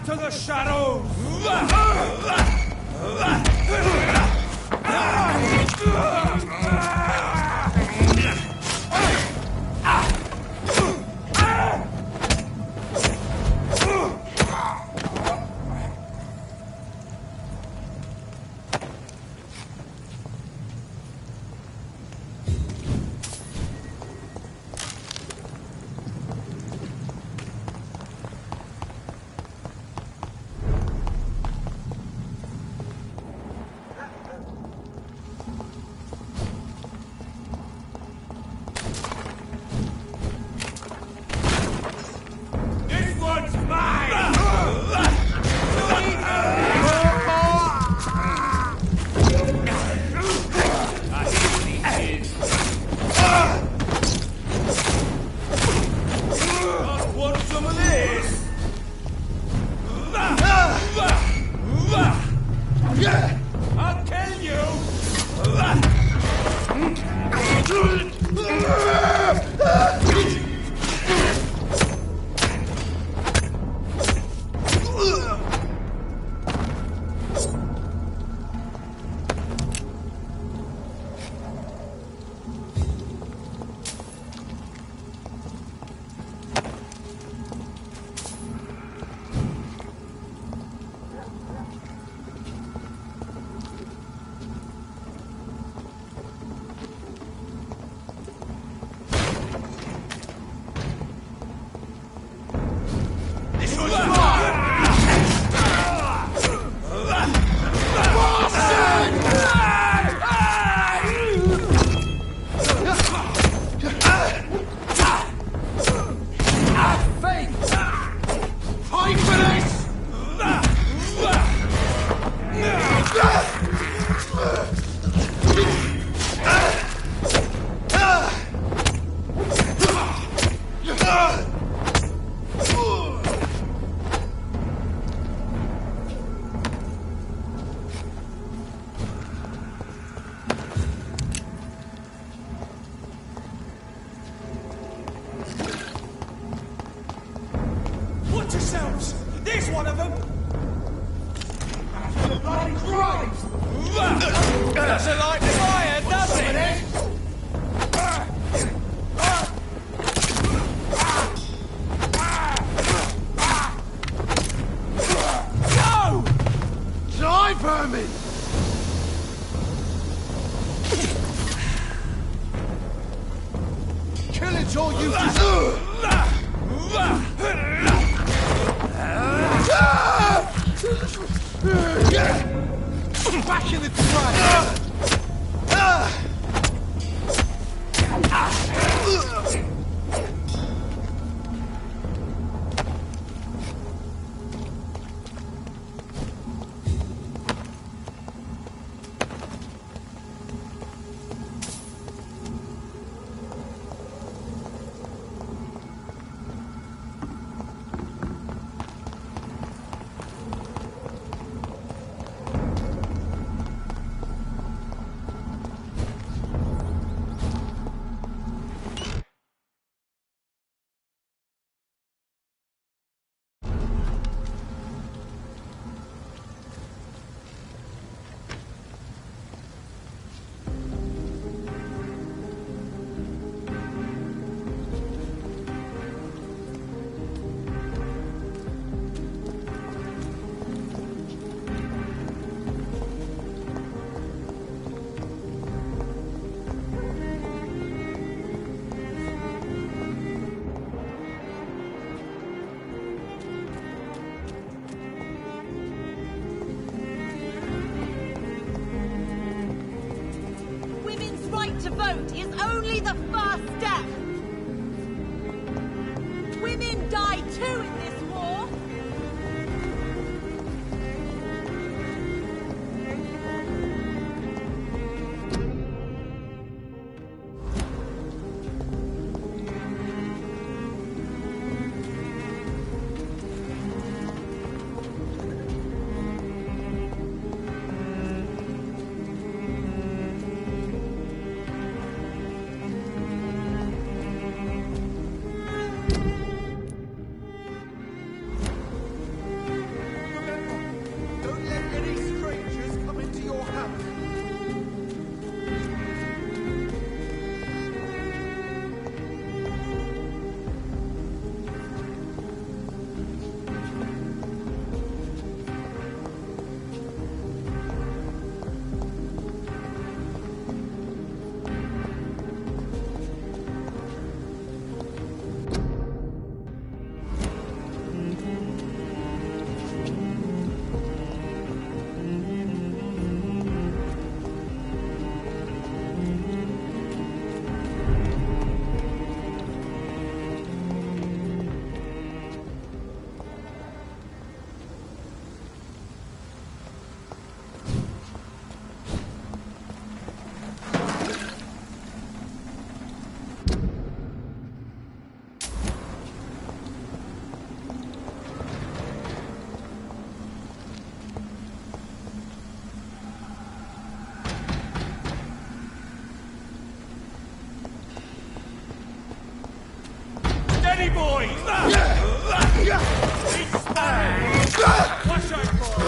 To the shadows! I'll kill you! Watch yourselves! There's one of them! Bloody Christ! Doesn't like fire, does it? Go! Die, vermin! Killing's all you deserve! Back in the track! vote is only the first step. Women die too in this war. Steady, boys! Watch out for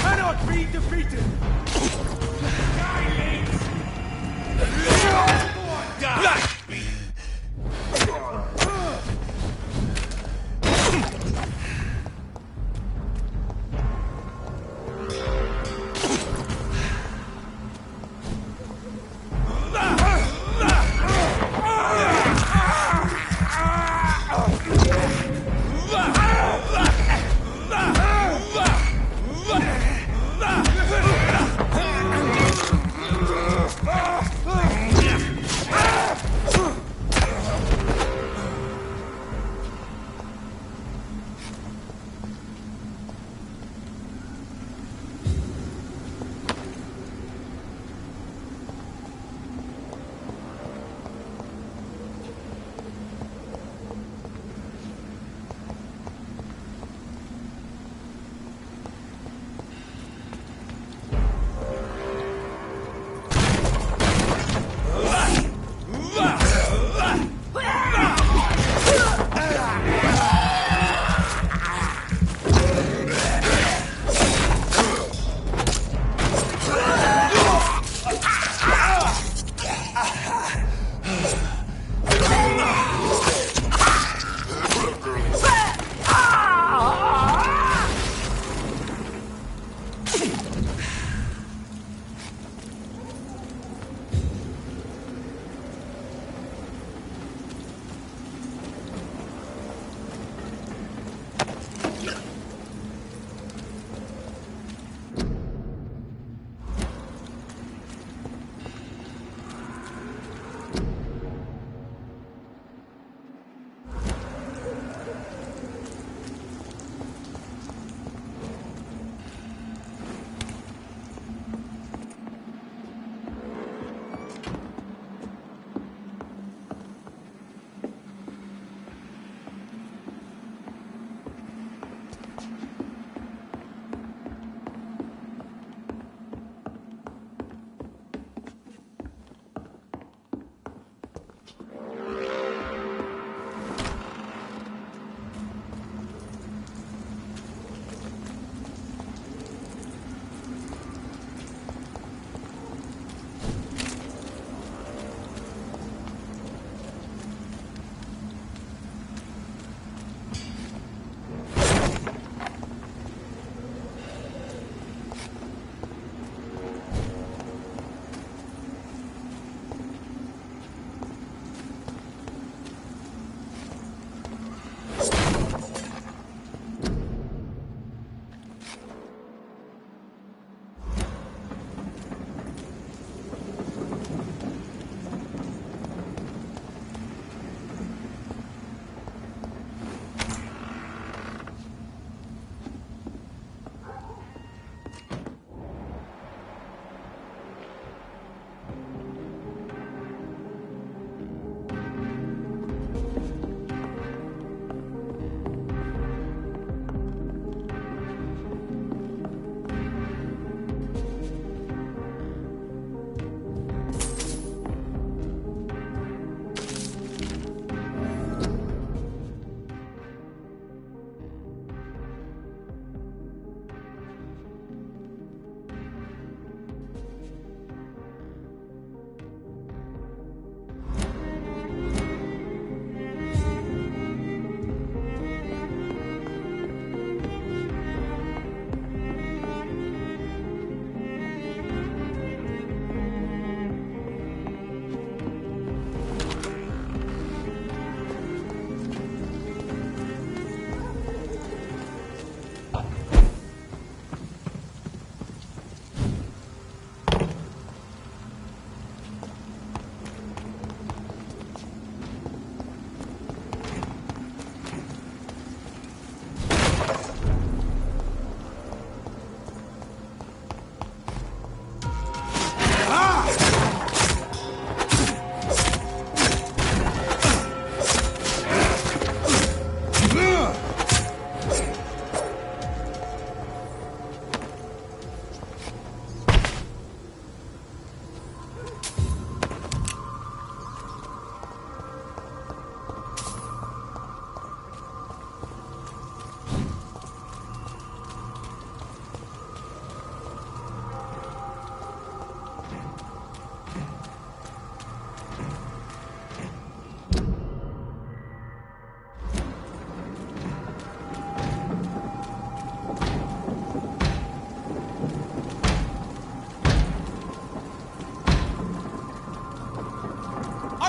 cannot be defeated!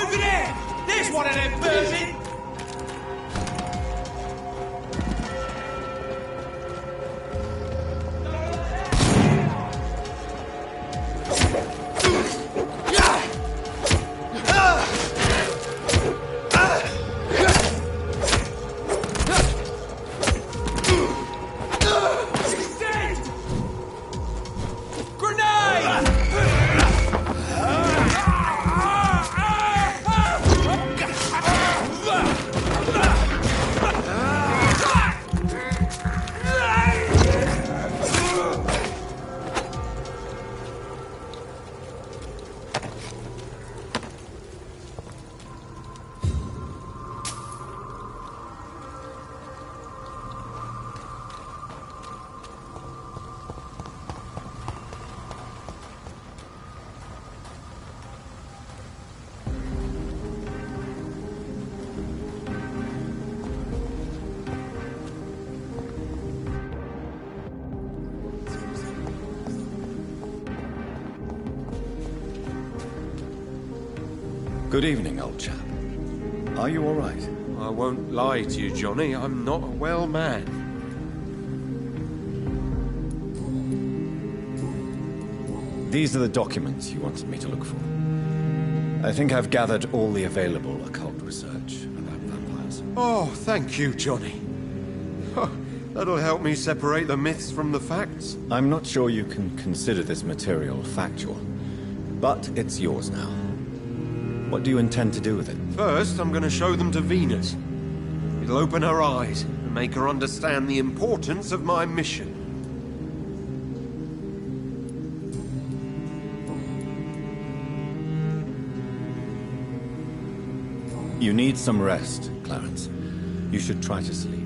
Over there! There's one of them vermin! Good evening, old chap. Are you all right? I won't lie to you, Johnny. I'm not a well man. These are the documents you wanted me to look for. I think I've gathered all the available occult research about vampires. Oh, thank you, Johnny. That'll help me separate the myths from the facts. I'm not sure you can consider this material factual, but it's yours now. What do you intend to do with it? First, I'm going to show them to Venus. It'll open her eyes and make her understand the importance of my mission. You need some rest, Clarence. You should try to sleep.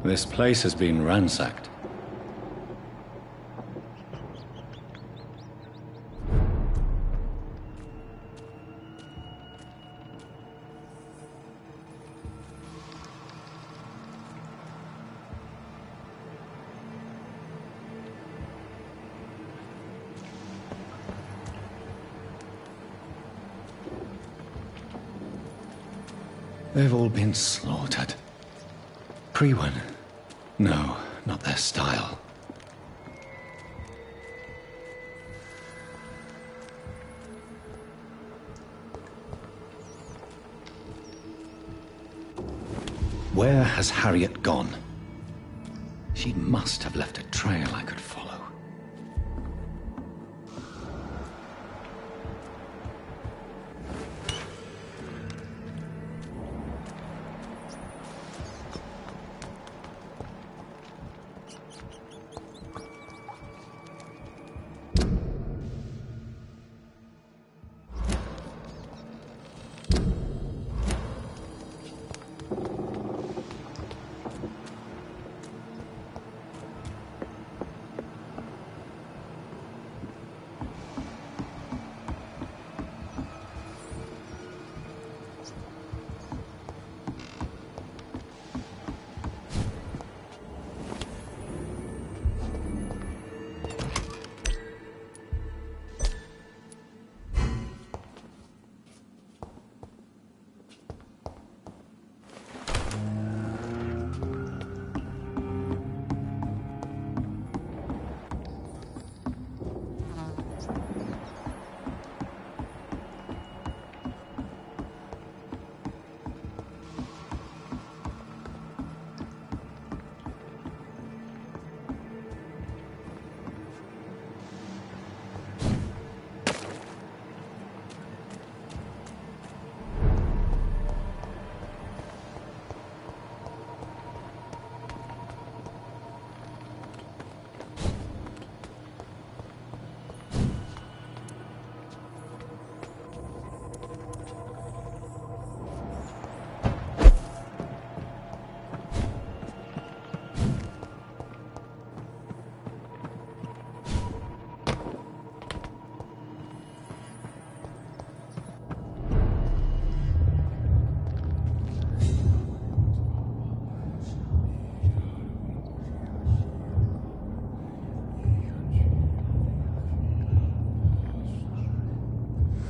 This place has been ransacked. They've all been slaughtered. Pre-one? No, not their style. Where has Harriet gone? She must have left a trail I could follow.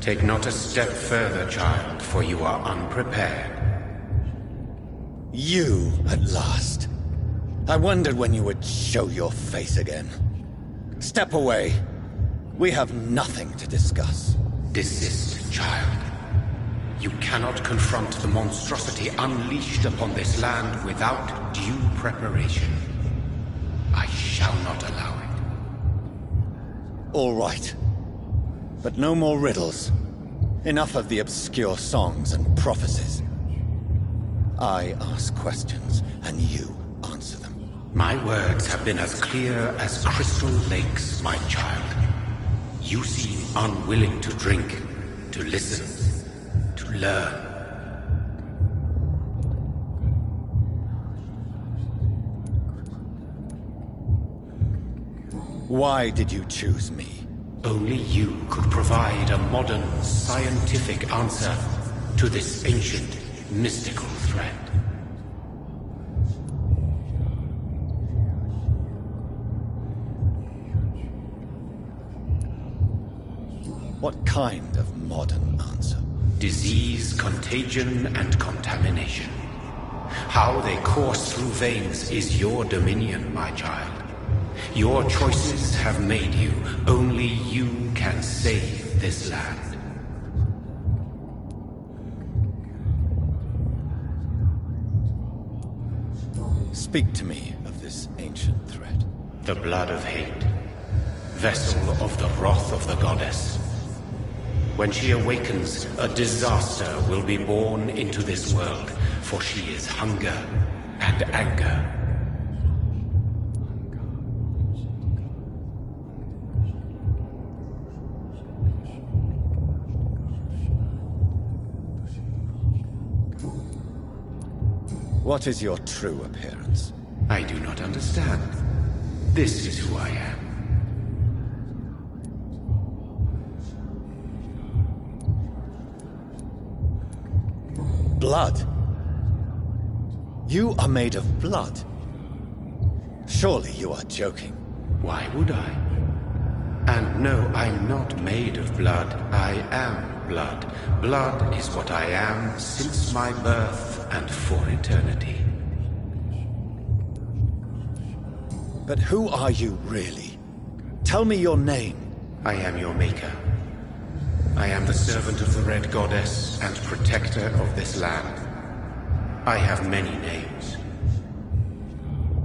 Take not a step further, child, for you are unprepared. You, at last. I wondered when you would show your face again. Step away. We have nothing to discuss. Desist, child. You cannot confront the monstrosity unleashed upon this land without due preparation. I shall not allow it. All right. But no more riddles. Enough of the obscure songs and prophecies. I ask questions, and you answer them. My words have been as clear as crystal lakes, my child. You seem unwilling to drink, to listen, to learn. Why did you choose me? Only you could provide a modern, scientific answer to this ancient, mystical threat. What kind of modern answer? Disease, contagion, and contamination. How they course through veins is your dominion, my child. Your choices have made you. Only you can save this land. Speak to me of this ancient threat. The blood of hate. Vessel of the wrath of the goddess. When she awakens, a disaster will be born into this world, for she is hunger and anger. What is your true appearance? I do not understand. This is who I am. Blood? You are made of blood? Surely you are joking. Why would I? And no, I'm not made of blood. I am blood. Blood is what I am since my birth and for eternity. But who are you really? Tell me your name. I am your maker. I am the servant of the Red Goddess and protector of this land. I have many names.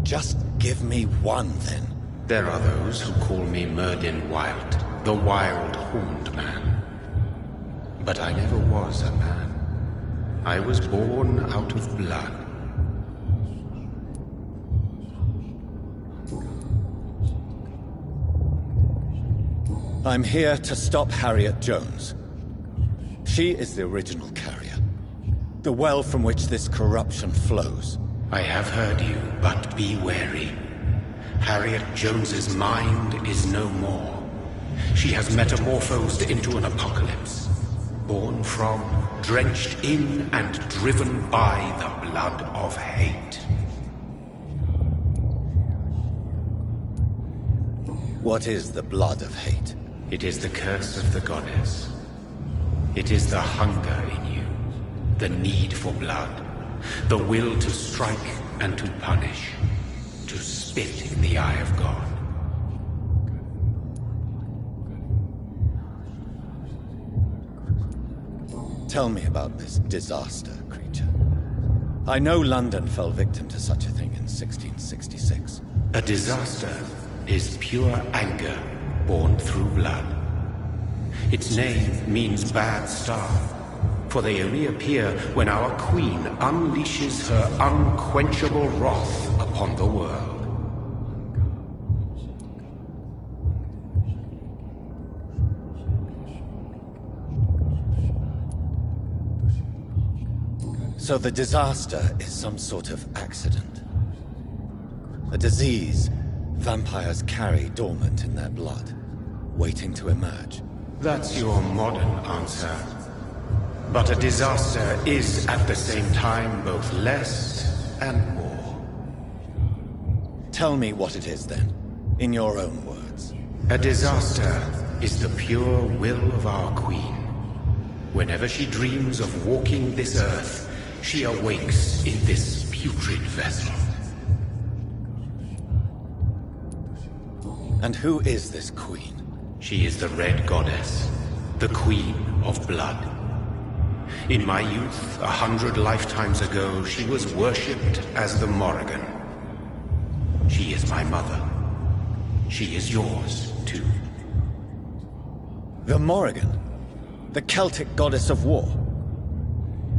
Just give me one, then. There are those who call me Myrddin Wild, the Wild Horned Man. But I never was a man. I was born out of blood. I'm here to stop Harriet Jones. She is the original carrier. The well from which this corruption flows. I have heard you, but be wary. Harriet Jones's mind is no more. She has metamorphosed into an apocalypse. Born from, drenched in, and driven by the blood of hate. What is the blood of hate? It is the curse of the goddess. It is the hunger in you, the need for blood, the will to strike and to punish, to spit in the eye of God. Tell me about this disaster, creature. I know London fell victim to such a thing in 1666. A disaster is pure anger born through blood. Its name means bad star, for they only appear when our queen unleashes her unquenchable wrath upon the world. So the disaster is some sort of accident. A disease vampires carry dormant in their blood, waiting to emerge. That's your modern answer. But a disaster is at the same time both less and more. Tell me what it is then, in your own words. A disaster is the pure will of our queen. Whenever she dreams of walking this earth, she awakes in this putrid vessel. And who is this queen? She is the Red Goddess, the Queen of Blood. In my youth, 100 lifetimes ago, she was worshipped as the Morrigan. She is my mother. She is yours, too. The Morrigan? The Celtic goddess of war?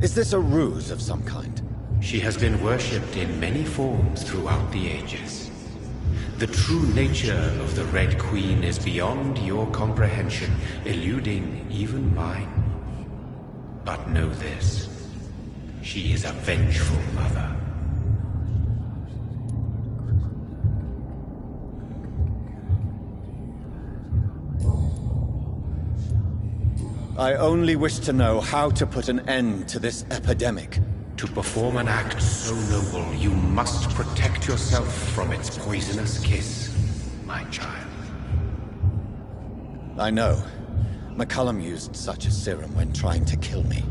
Is this a ruse of some kind? She has been worshipped in many forms throughout the ages. The true nature of the Red Queen is beyond your comprehension, eluding even mine. But know this, she is a vengeful mother. I only wish to know how to put an end to this epidemic. To perform an act so noble, you must protect yourself from its poisonous kiss, my child. I know. McCullum used such a serum when trying to kill me.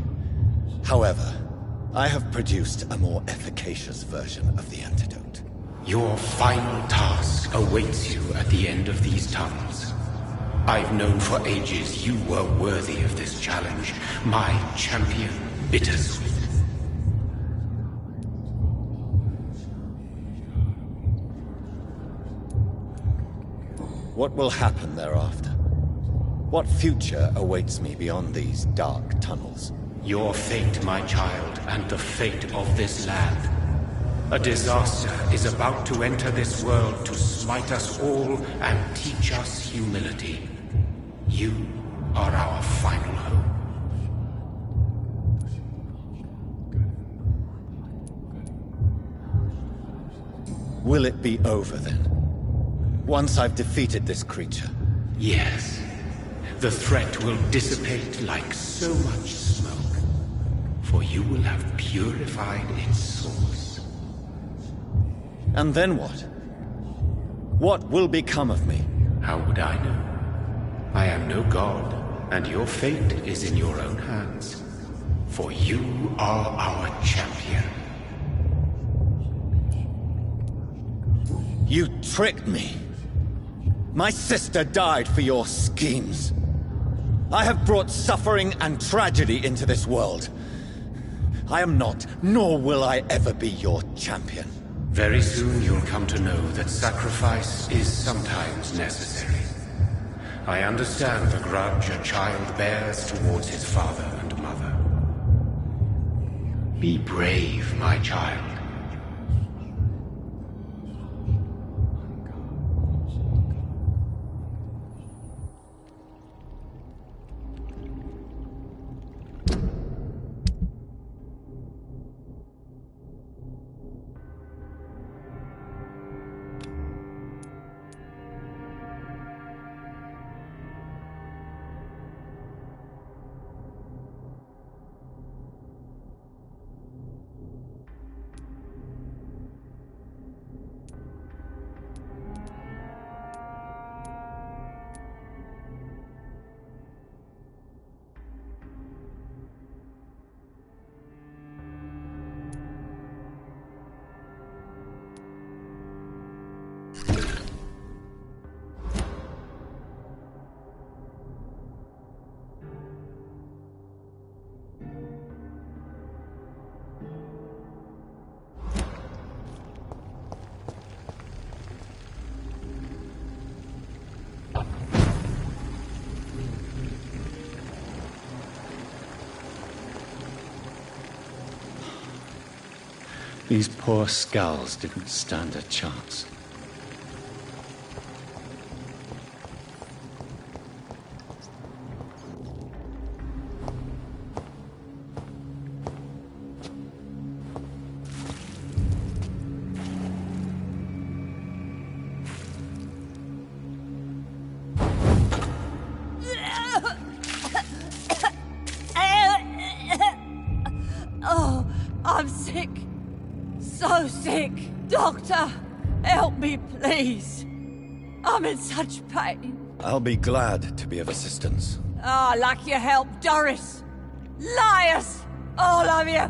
However, I have produced a more efficacious version of the antidote. Your final task awaits you at the end of these tunnels. I've known for ages you were worthy of this challenge, my champion, Bittersweet. What will happen thereafter? What future awaits me beyond these dark tunnels? Your fate, my child, and the fate of this land. A disaster is about to enter this world to smite us all and teach us humility. You are our final hope. will it be over then? Once I've defeated this creature? Yes. The threat will dissipate like so much smoke, for you will have purified its source. And then what? What will become of me? How would I know? I am no god, and your fate is in your own hands. For you are our champion. You tricked me. My sister died for your schemes. I have brought suffering and tragedy into this world. I am not, nor will I ever be your champion. Very soon you'll come to know that sacrifice is sometimes necessary. I understand the grudge a child bears towards his father and mother. Be brave, my child. These poor skulls didn't stand a chance. Oh, I'm sick. So sick. Doctor, help me, please. I'm in such pain. I'll be glad to be of assistance. Ah, like your help, Doris. Liars, all of you.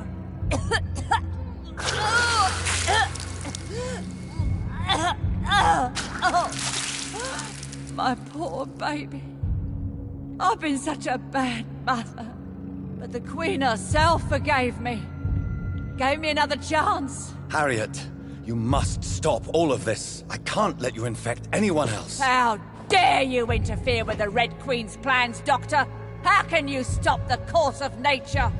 My poor baby. I've been such a bad mother. But the Queen herself forgave me. Gave me another chance. Harriet, you must stop all of this. I can't let you infect anyone else. How dare you interfere with the Red Queen's plans, Doctor? How can you stop the course of nature?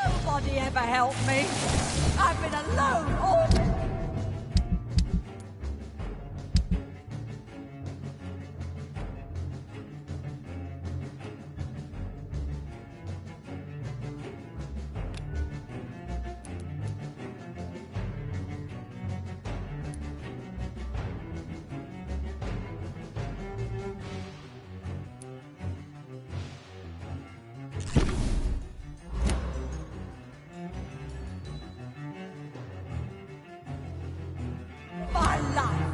Nobody ever helped me. I've been alone all day. My life.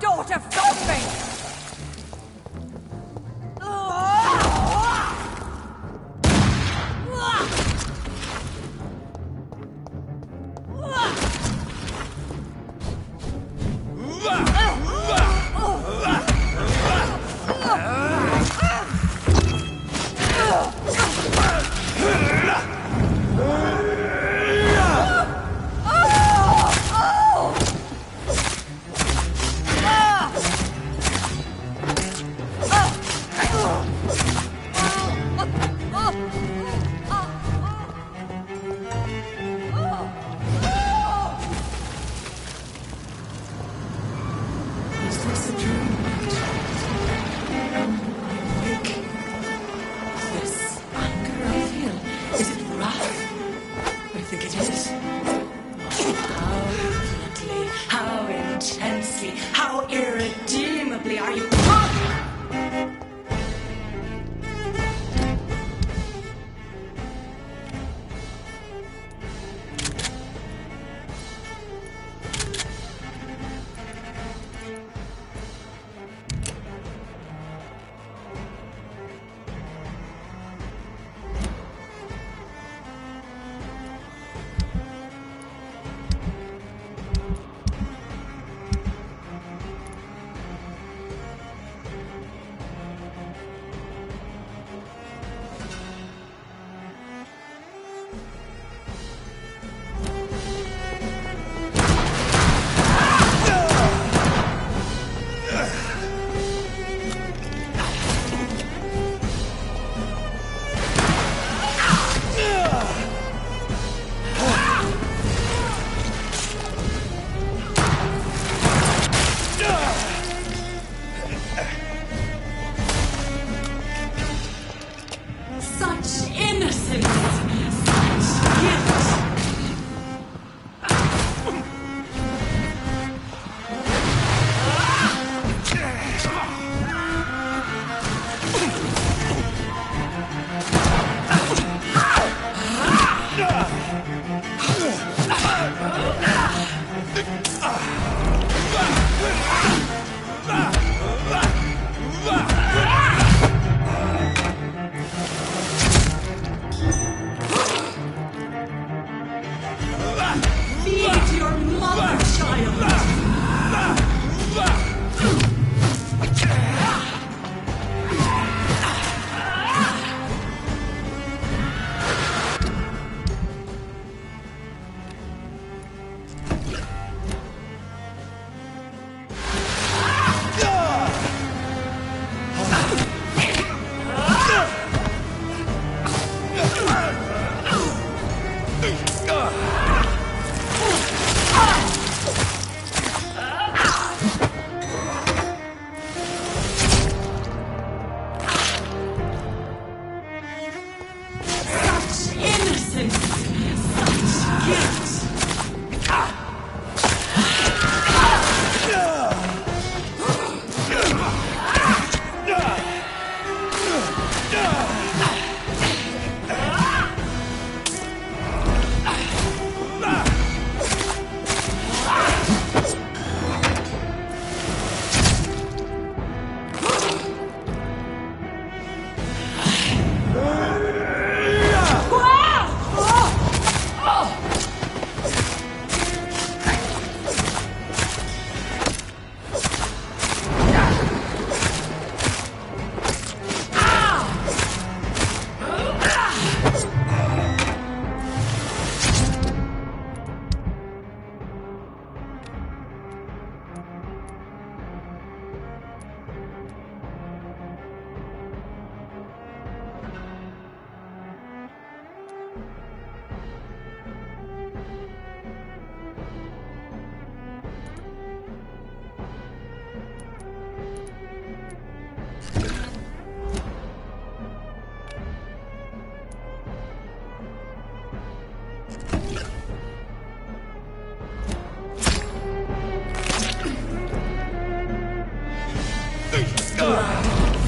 daughter from me!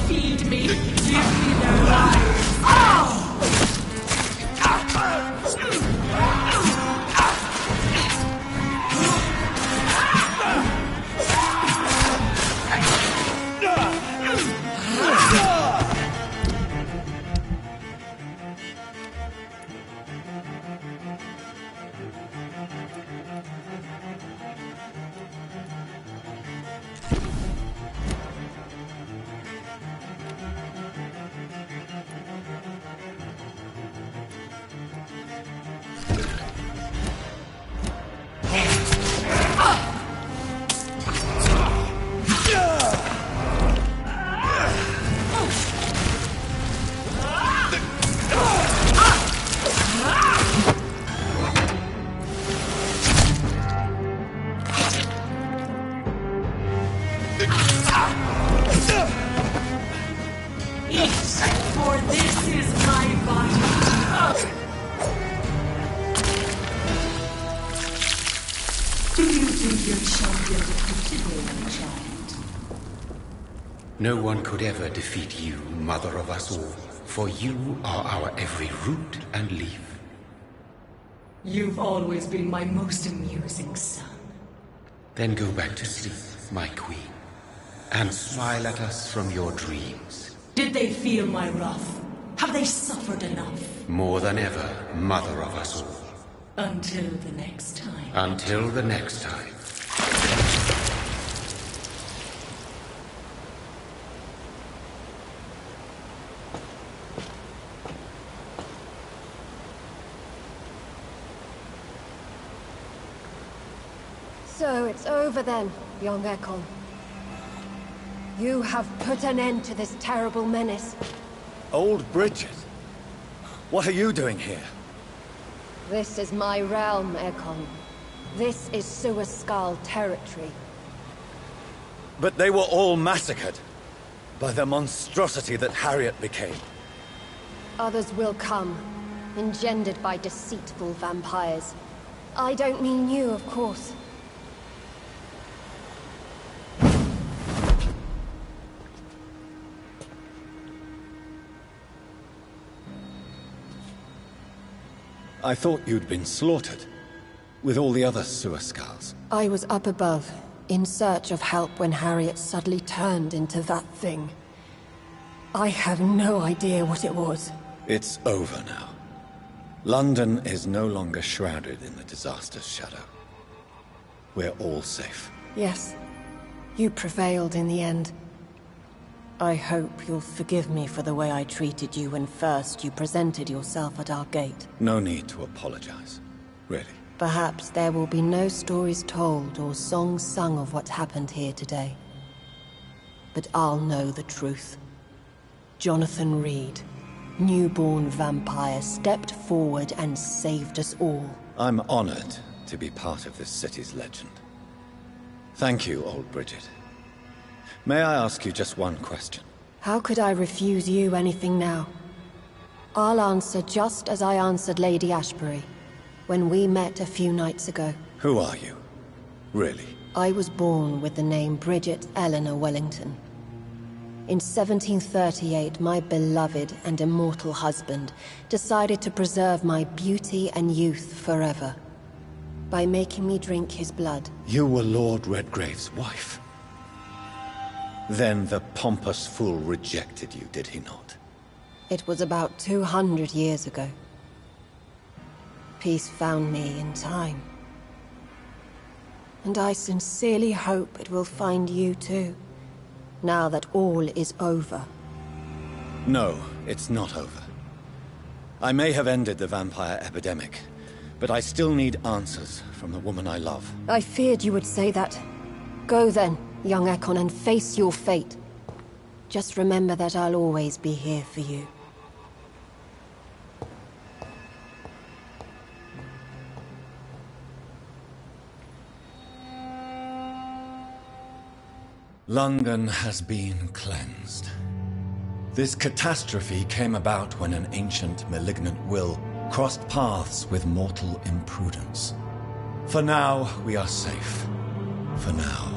Feed me. Give me their lives. For this is my body. Do you think your champion defeated me, my child? No one could ever defeat you, mother of us all, for you are our every root and leaf. You've always been my most amusing son. Then go back to sleep, my queen, and smile at us from your dreams. Did they feel my wrath? Have they suffered enough? More than ever, mother of us all. Until the next time. Until the next time. So it's over then, young Ekon. You have put an end to this terrible menace. Old Bridget? What are you doing here? This is my realm, Ekon. This is Suascal territory. But they were all massacred by the monstrosity that Harriet became. Others will come, engendered by deceitful vampires. I don't mean you, of course. I thought you'd been slaughtered, with all the other Suascals. I was up above, in search of help when Harriet suddenly turned into that thing. I have no idea what it was. It's over now. London is no longer shrouded in the disaster's shadow. We're all safe. Yes, you prevailed in the end. I hope you'll forgive me for the way I treated you when first you presented yourself at our gate. No need to apologize, really. Perhaps there will be no stories told or songs sung of what happened here today. But I'll know the truth. Jonathan Reed, newborn vampire, stepped forward and saved us all. I'm honored to be part of this city's legend. Thank you, old Bridget. May I ask you just one question? How could I refuse you anything now? I'll answer just as I answered Lady Ashbury, when we met a few nights ago. Who are you? Really? I was born with the name Bridget Eleanor Wellington. In 1738, my beloved and immortal husband decided to preserve my beauty and youth forever, by making me drink his blood. You were Lord Redgrave's wife. Then the pompous fool rejected you, did he not? It was about 200 years ago. Peace found me in time. And I sincerely hope it will find you too, now that all is over. No, it's not over. I may have ended the vampire epidemic, but I still need answers from the woman I love. I feared you would say that. Go then, young Ekon, and face your fate. Just remember that I'll always be here for you. London has been cleansed. This catastrophe came about when an ancient, malignant will crossed paths with mortal imprudence. For now, we are safe. For now.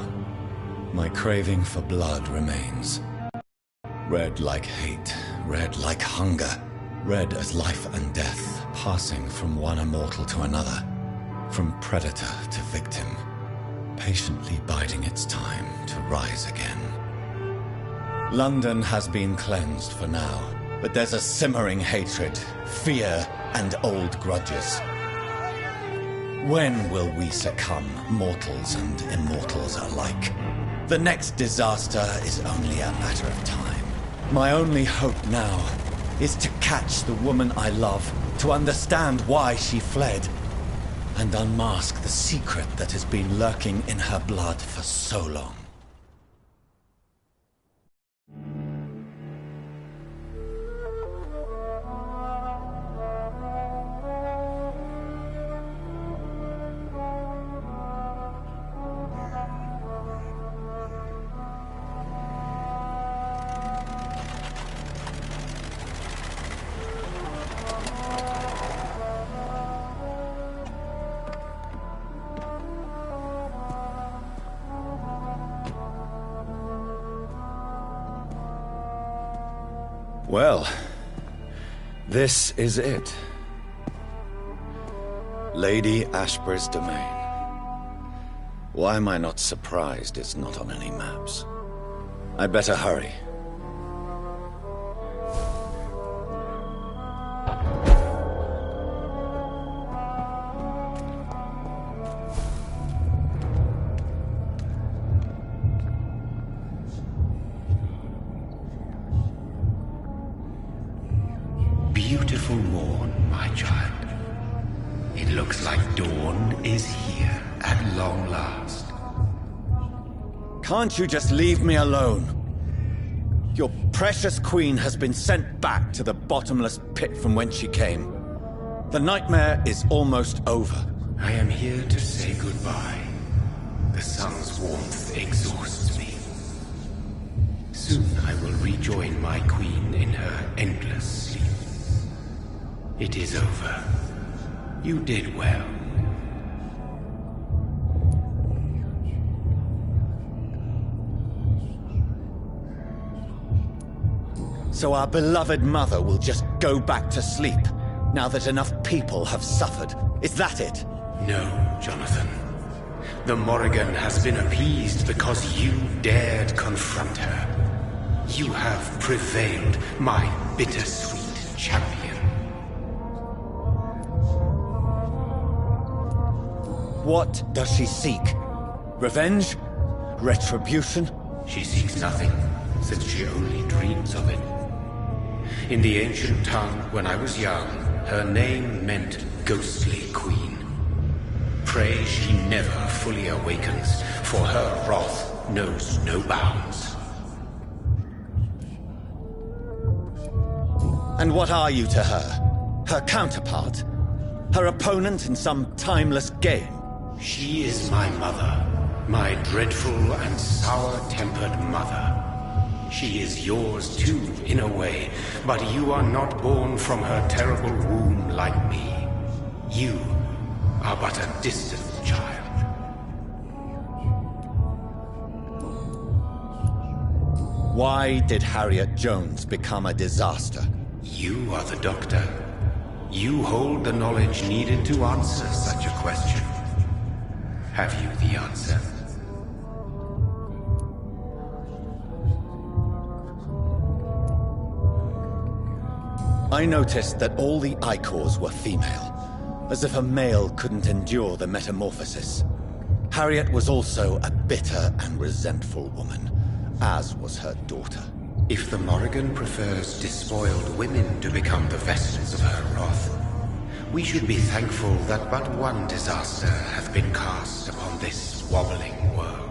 My craving for blood remains. Red like hate, red like hunger, red as life and death, passing from one immortal to another, from predator to victim, patiently biding its time to rise again. London has been cleansed for now, but there's a simmering hatred, fear, and old grudges. When will we succumb, mortals and immortals alike? The next disaster is only a matter of time. My only hope now is to catch the woman I love, to understand why she fled, and unmask the secret that has been lurking in her blood for so long. Well, this is it. Lady Ashbur's domain. Why am I not surprised it's not on any maps? I'd better hurry. Beautiful morn, my child. It looks like dawn is here at long last. Can't you just leave me alone? Your precious queen has been sent back to the bottomless pit from whence she came. The nightmare is almost over. I am here to say goodbye. The sun's warmth exhausts me. Soon I will rejoin my queen in her endless sleep. It is over. You did well. So our beloved mother will just go back to sleep, now that enough people have suffered. Is that it? No, Jonathan. The Morrigan has been appeased because you dared confront her. You have prevailed, my bittersweet champion. What does she seek? Revenge? Retribution? She seeks nothing, since she only dreams of it. In the ancient tongue, when I was young, her name meant Ghostly Queen. Pray she never fully awakens, for her wrath knows no bounds. And what are you to her? Her counterpart? Her opponent in some timeless game? She is my mother, my dreadful and sour-tempered mother. She is yours too, in a way, but you are not born from her terrible womb like me. You are but a distant child. Why did Harriet Jones become a disaster? You are the doctor. You hold the knowledge needed to answer such a question. Have you the answer? I noticed that all the Icors were female, as if a male couldn't endure the metamorphosis. Harriet was also a bitter and resentful woman, as was her daughter. If the Morrigan prefers despoiled women to become the vessels of her wrath, we should be thankful that but one disaster hath been cast upon this wobbling world.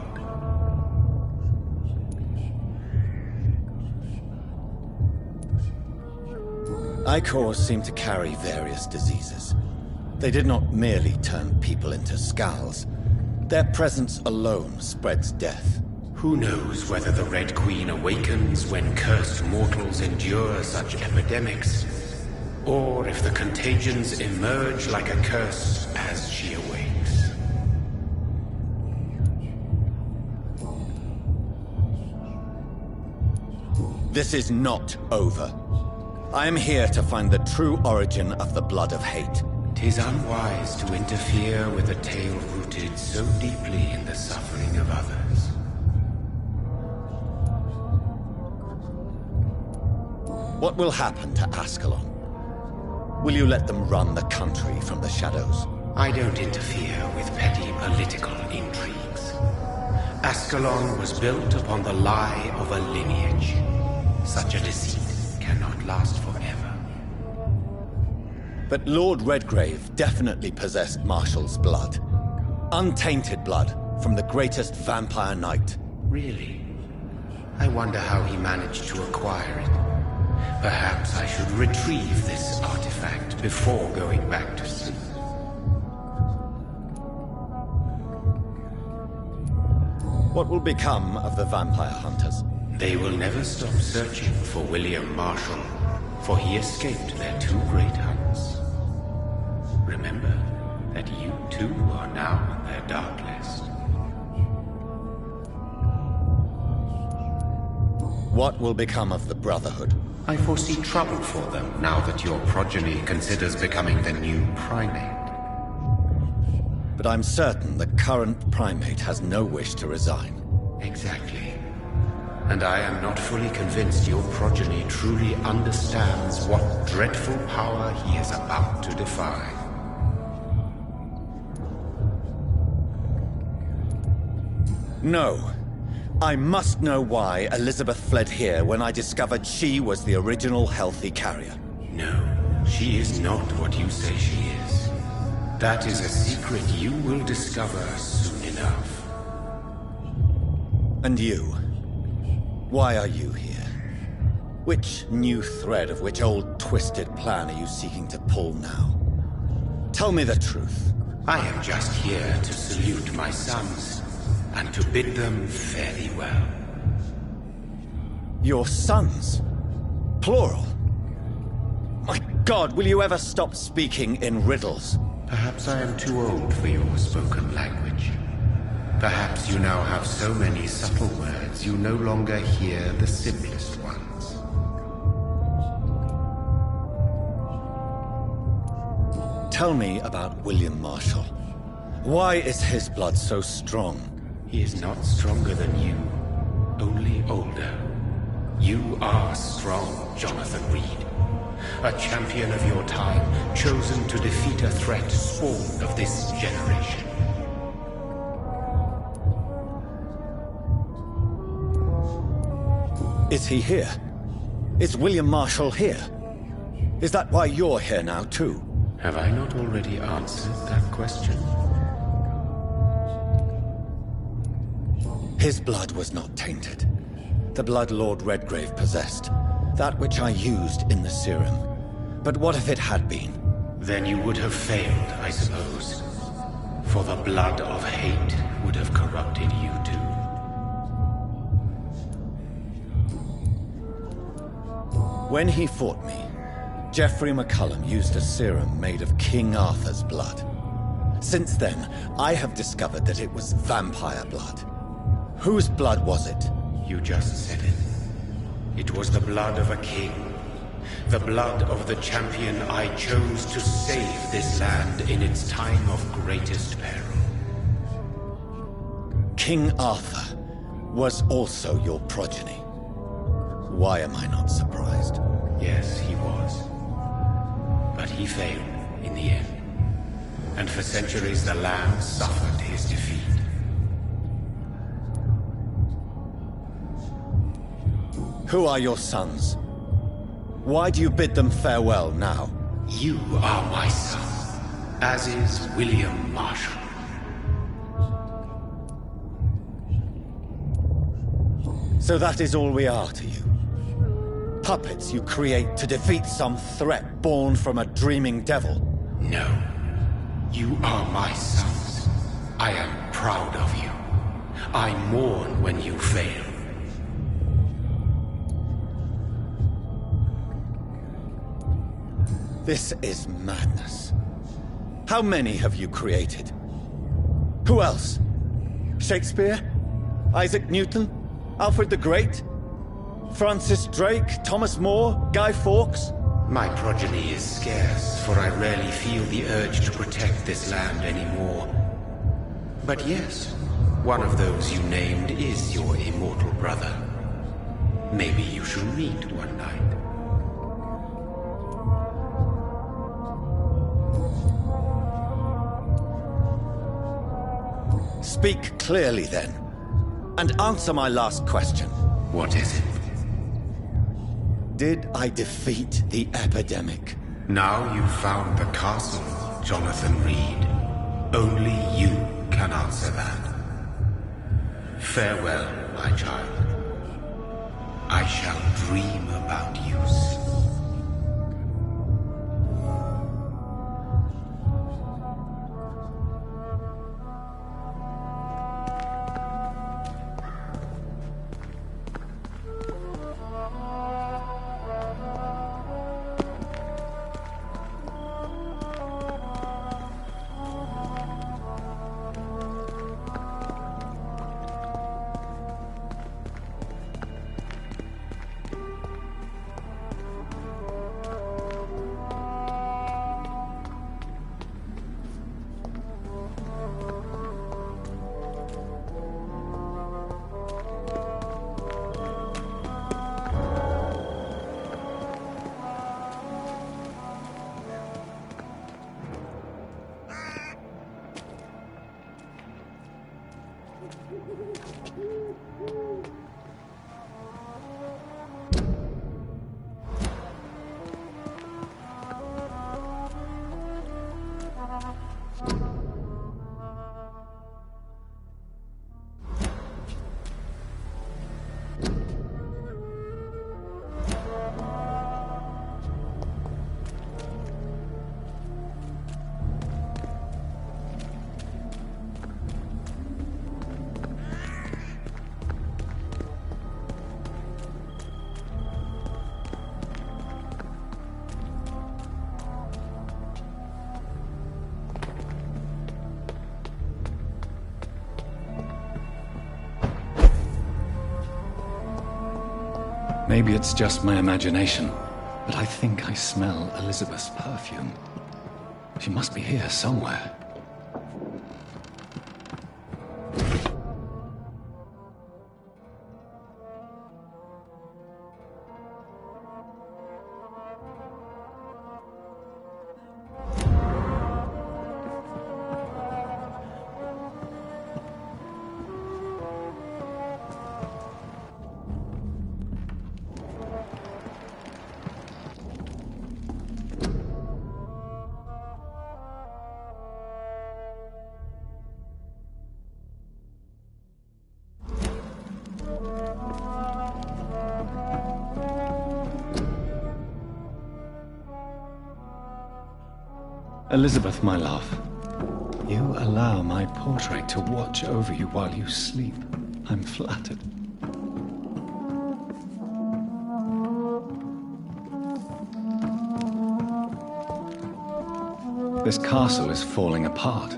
Icors seem to carry various diseases. They did not merely turn people into skulls. Their presence alone spreads death. Who knows whether the Red Queen awakens when cursed mortals endure such epidemics, or if the contagions emerge like a curse as she awakes. This is not over. I am here to find the true origin of the blood of hate. 'Tis unwise to interfere with a tale rooted so deeply in the suffering of others. What will happen to Ascalon? Will you let them run the country from the shadows? I don't interfere with petty political intrigues. Ascalon was built upon the lie of a lineage. Such a deceit cannot last forever. But Lord Redgrave definitely possessed Marshall's blood. Untainted blood from the greatest vampire knight. Really? I wonder how he managed to acquire it. Perhaps I should retrieve this artifact before going back to sleep. What will become of the vampire hunters? They will never stop searching for William Marshall, for he escaped their two great hunts. Remember that you too are now on their dark list. What will become of the Brotherhood? I foresee trouble for them now that your progeny considers becoming the new primate. But I'm certain the current primate has no wish to resign. Exactly. And I am not fully convinced your progeny truly understands what dreadful power he is about to defy. No. I must know why Elizabeth fled here when I discovered she was the original healthy carrier. No, she is not what you say she is. That is a secret you will discover soon enough. And you? Why are you here? Which new thread of which old twisted plan are you seeking to pull now? Tell me the truth. I am just here to salute my sons, and to bid them fare thee well. Your sons? Plural? My God, will you ever stop speaking in riddles? Perhaps I am too old for your spoken language. Perhaps you now have so many subtle words you no longer hear the simplest ones. Tell me about William Marshall. Why is his blood so strong? He is not stronger than you, only older. You are strong, Jonathan Reed. A champion of your time, chosen to defeat a threat spawned of this generation. Is he here? Is William Marshall here? Is that why you're here now, too? Have I not already answered that question? His blood was not tainted. The blood Lord Redgrave possessed. That which I used in the serum. But what if it had been? Then you would have failed, I suppose. For the blood of hate would have corrupted you too. When he fought me, Geoffrey McCullum used a serum made of King Arthur's blood. Since then, I have discovered that it was vampire blood. Whose blood was it? You just said it. It was the blood of a king. The blood of the champion I chose to save this land in its time of greatest peril. King Arthur was also your progeny. Why am I not surprised? Yes, he was. But he failed in the end. And for centuries the land suffered his defeat. Who are your sons? Why do you bid them farewell now? You are my son, as is William Marshall. So that is all we are to you? Puppets you create to defeat some threat born from a dreaming devil? No. You are my sons. I am proud of you. I mourn when you fail. This is madness. How many have you created? Who else? Shakespeare? Isaac Newton? Alfred the Great? Francis Drake? Thomas More? Guy Fawkes? My progeny is scarce, for I rarely feel the urge to protect this land anymore. But yes, one of those you named is your immortal brother. Maybe you shall meet one night. Speak clearly, then, and answer my last question. What is it? Did I defeat the epidemic? Now you've found the castle, Jonathan Reed. Only you can answer that. Farewell, my child. I shall dream about you soon. Maybe it's just my imagination, but I think I smell Elizabeth's perfume. She must be here somewhere. Elizabeth, my love, you allow my portrait to watch over you while you sleep. I'm flattered. This castle is falling apart.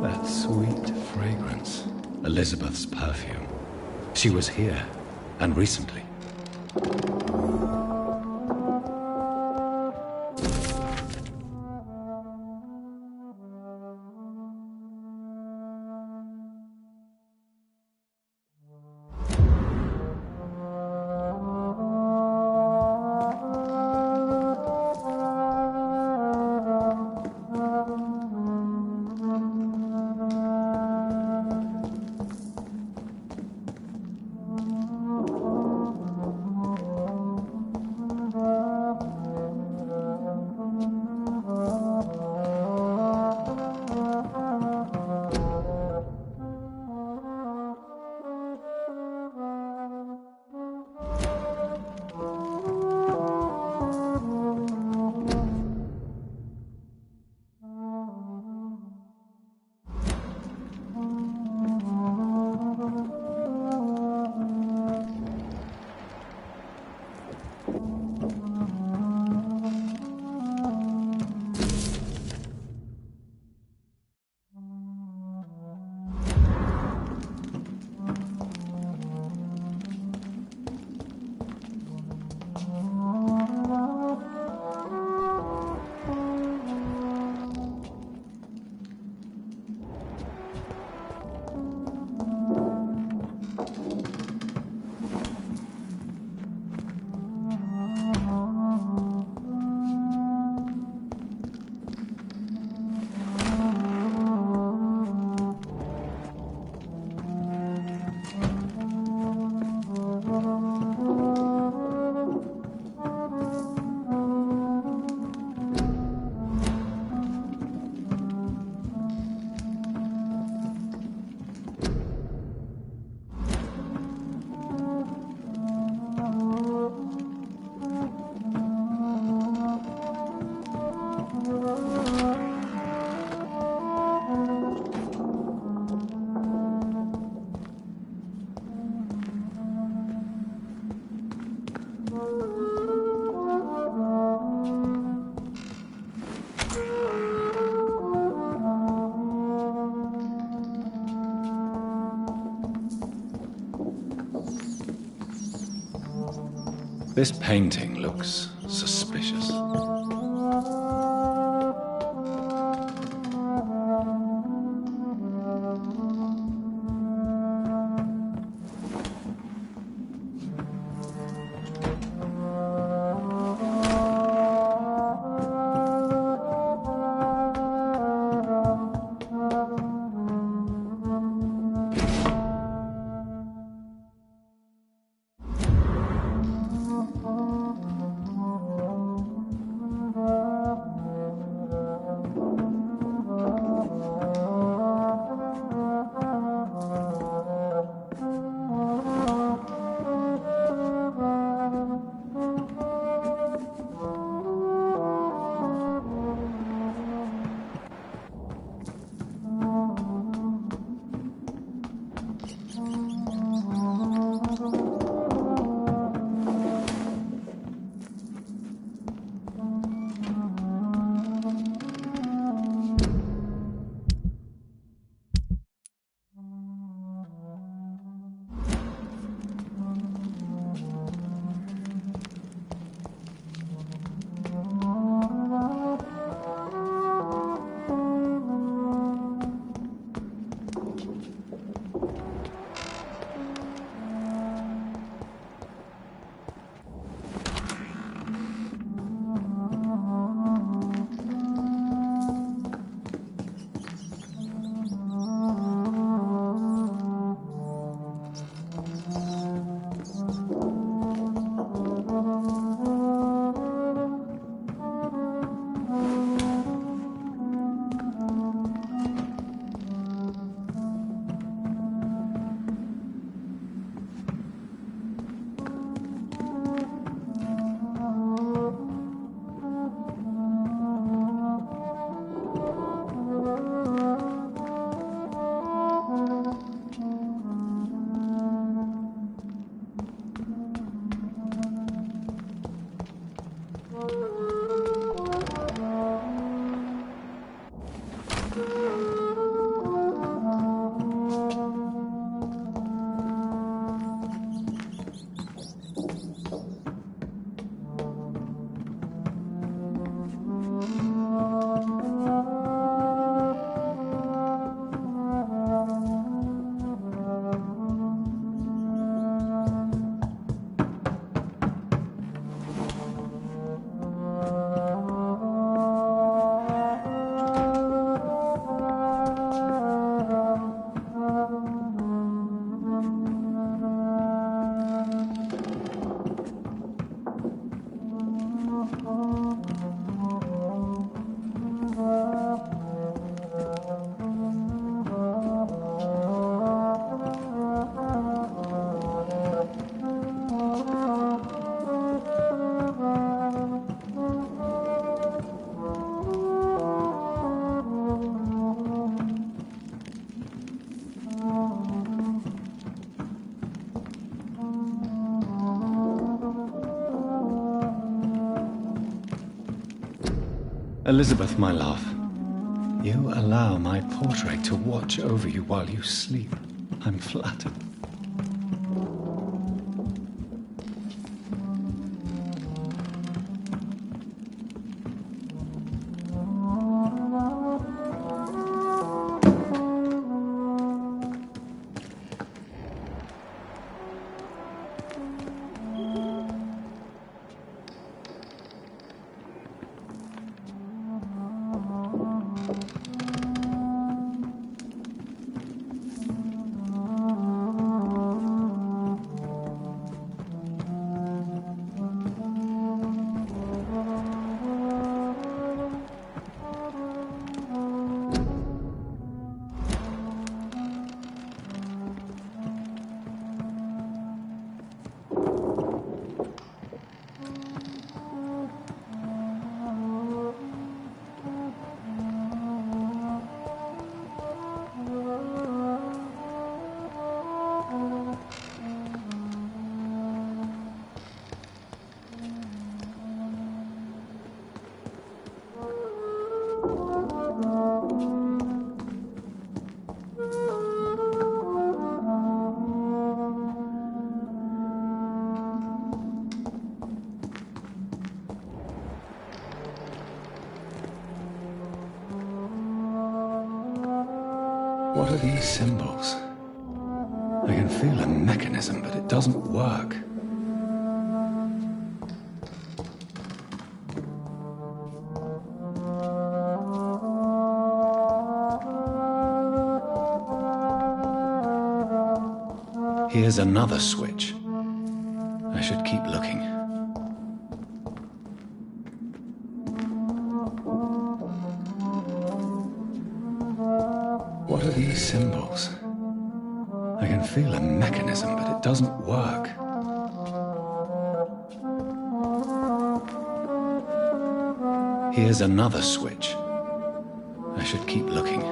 That sweet fragrance. Elizabeth's perfume. She was here, and recently. This painting looks suspicious. Elizabeth, my love, you allow my portrait to watch over you while you sleep. I'm flattered. What are these symbols? I can feel a mechanism, but it doesn't work. Here's another switch. I should keep looking. What are these symbols? I can feel a mechanism, but it doesn't work. Here's another switch. I should keep looking.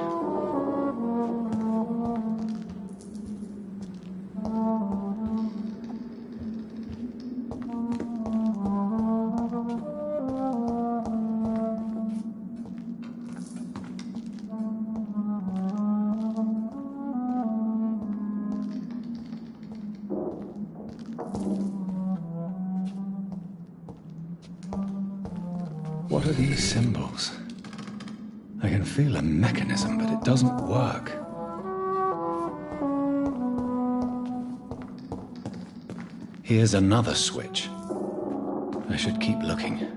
What are these symbols? I can feel a mechanism, but it doesn't work. Here's another switch. I should keep looking.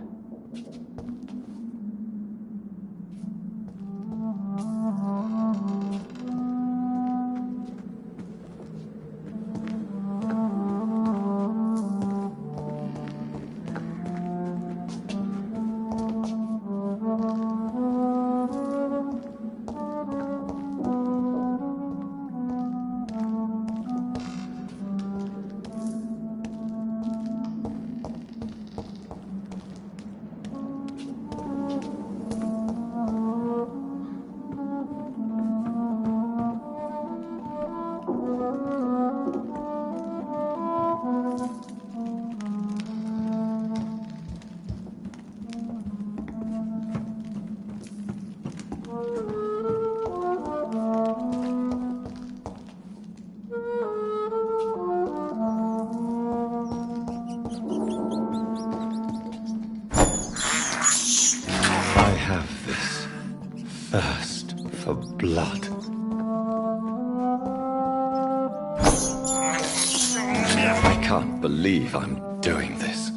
Thirst for blood. I can't believe I'm doing this.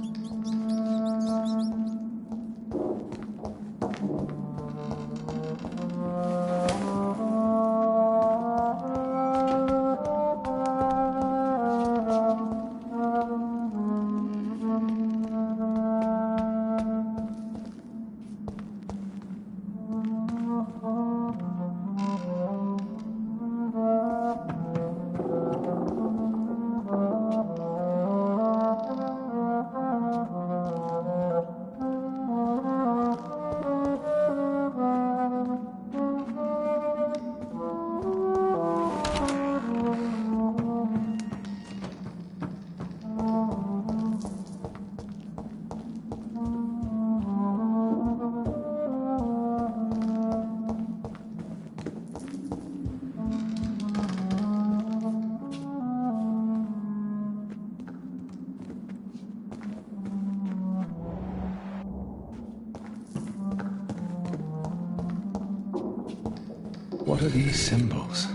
What are these symbols?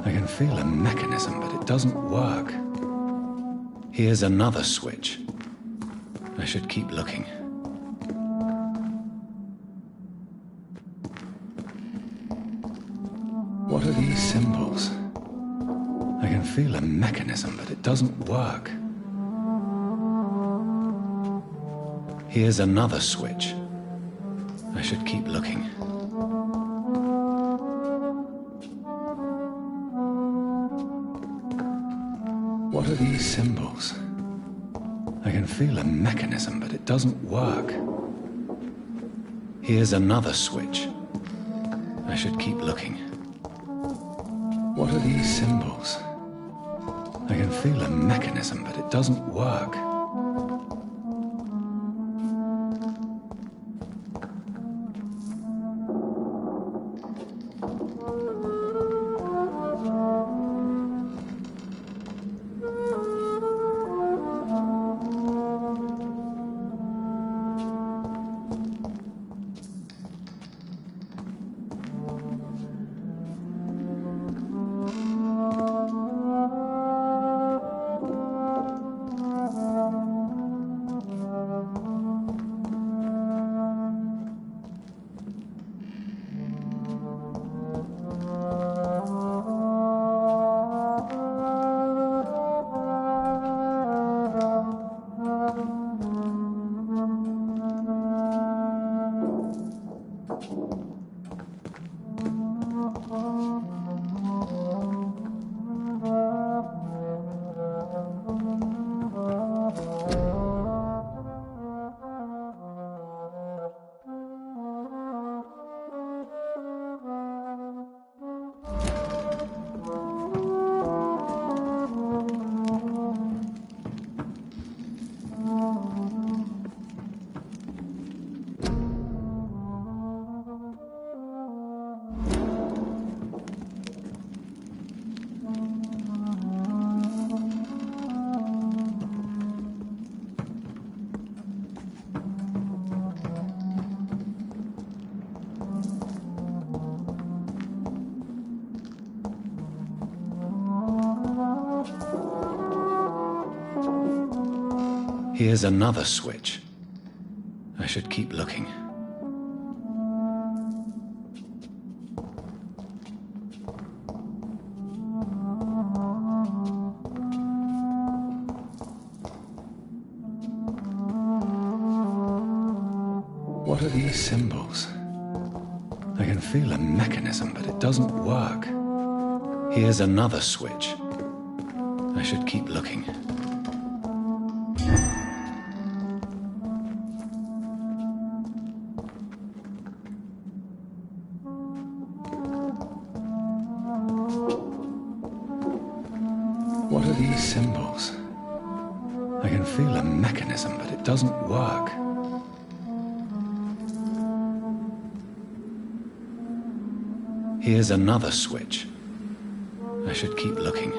I can feel a mechanism, but it doesn't work. Here's another switch. I should keep looking. What are these symbols? I can feel a mechanism, but it doesn't work. Here's another switch. I should keep looking. What are these symbols? I can feel a mechanism, but it doesn't work. Here's another switch. I should keep looking. What are these symbols? I can feel a mechanism, but it doesn't work. Here's another switch. I should keep looking. What are these symbols? I can feel a mechanism, but it doesn't work. Here's another switch. I should keep looking. What are these symbols? I can feel a mechanism, but it doesn't work. Here's another switch. I should keep looking.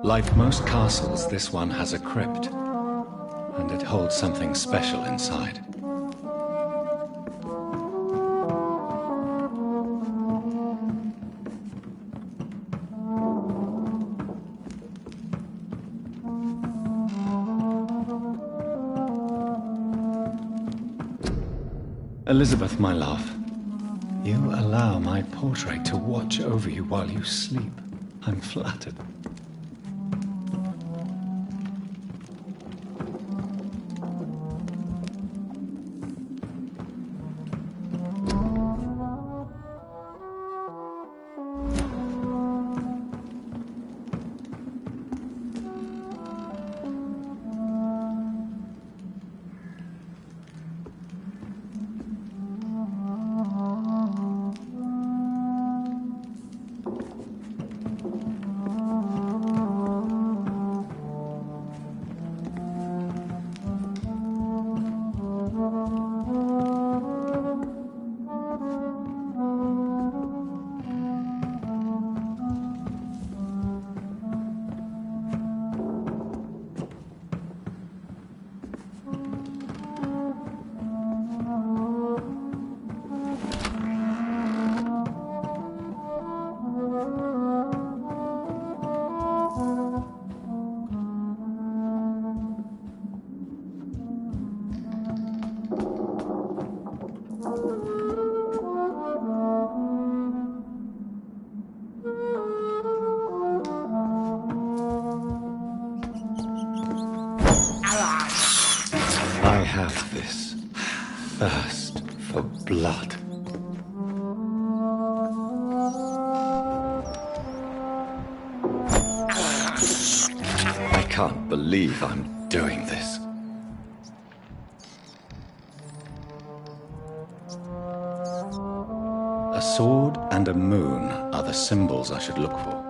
Like most castles, this one has a crypt, and it holds something special inside. Elizabeth, my love, you allow my portrait to watch over you while you sleep. I'm flattered. I have this thirst for blood. I can't believe I'm doing this. A sword and a moon are the symbols I should look for.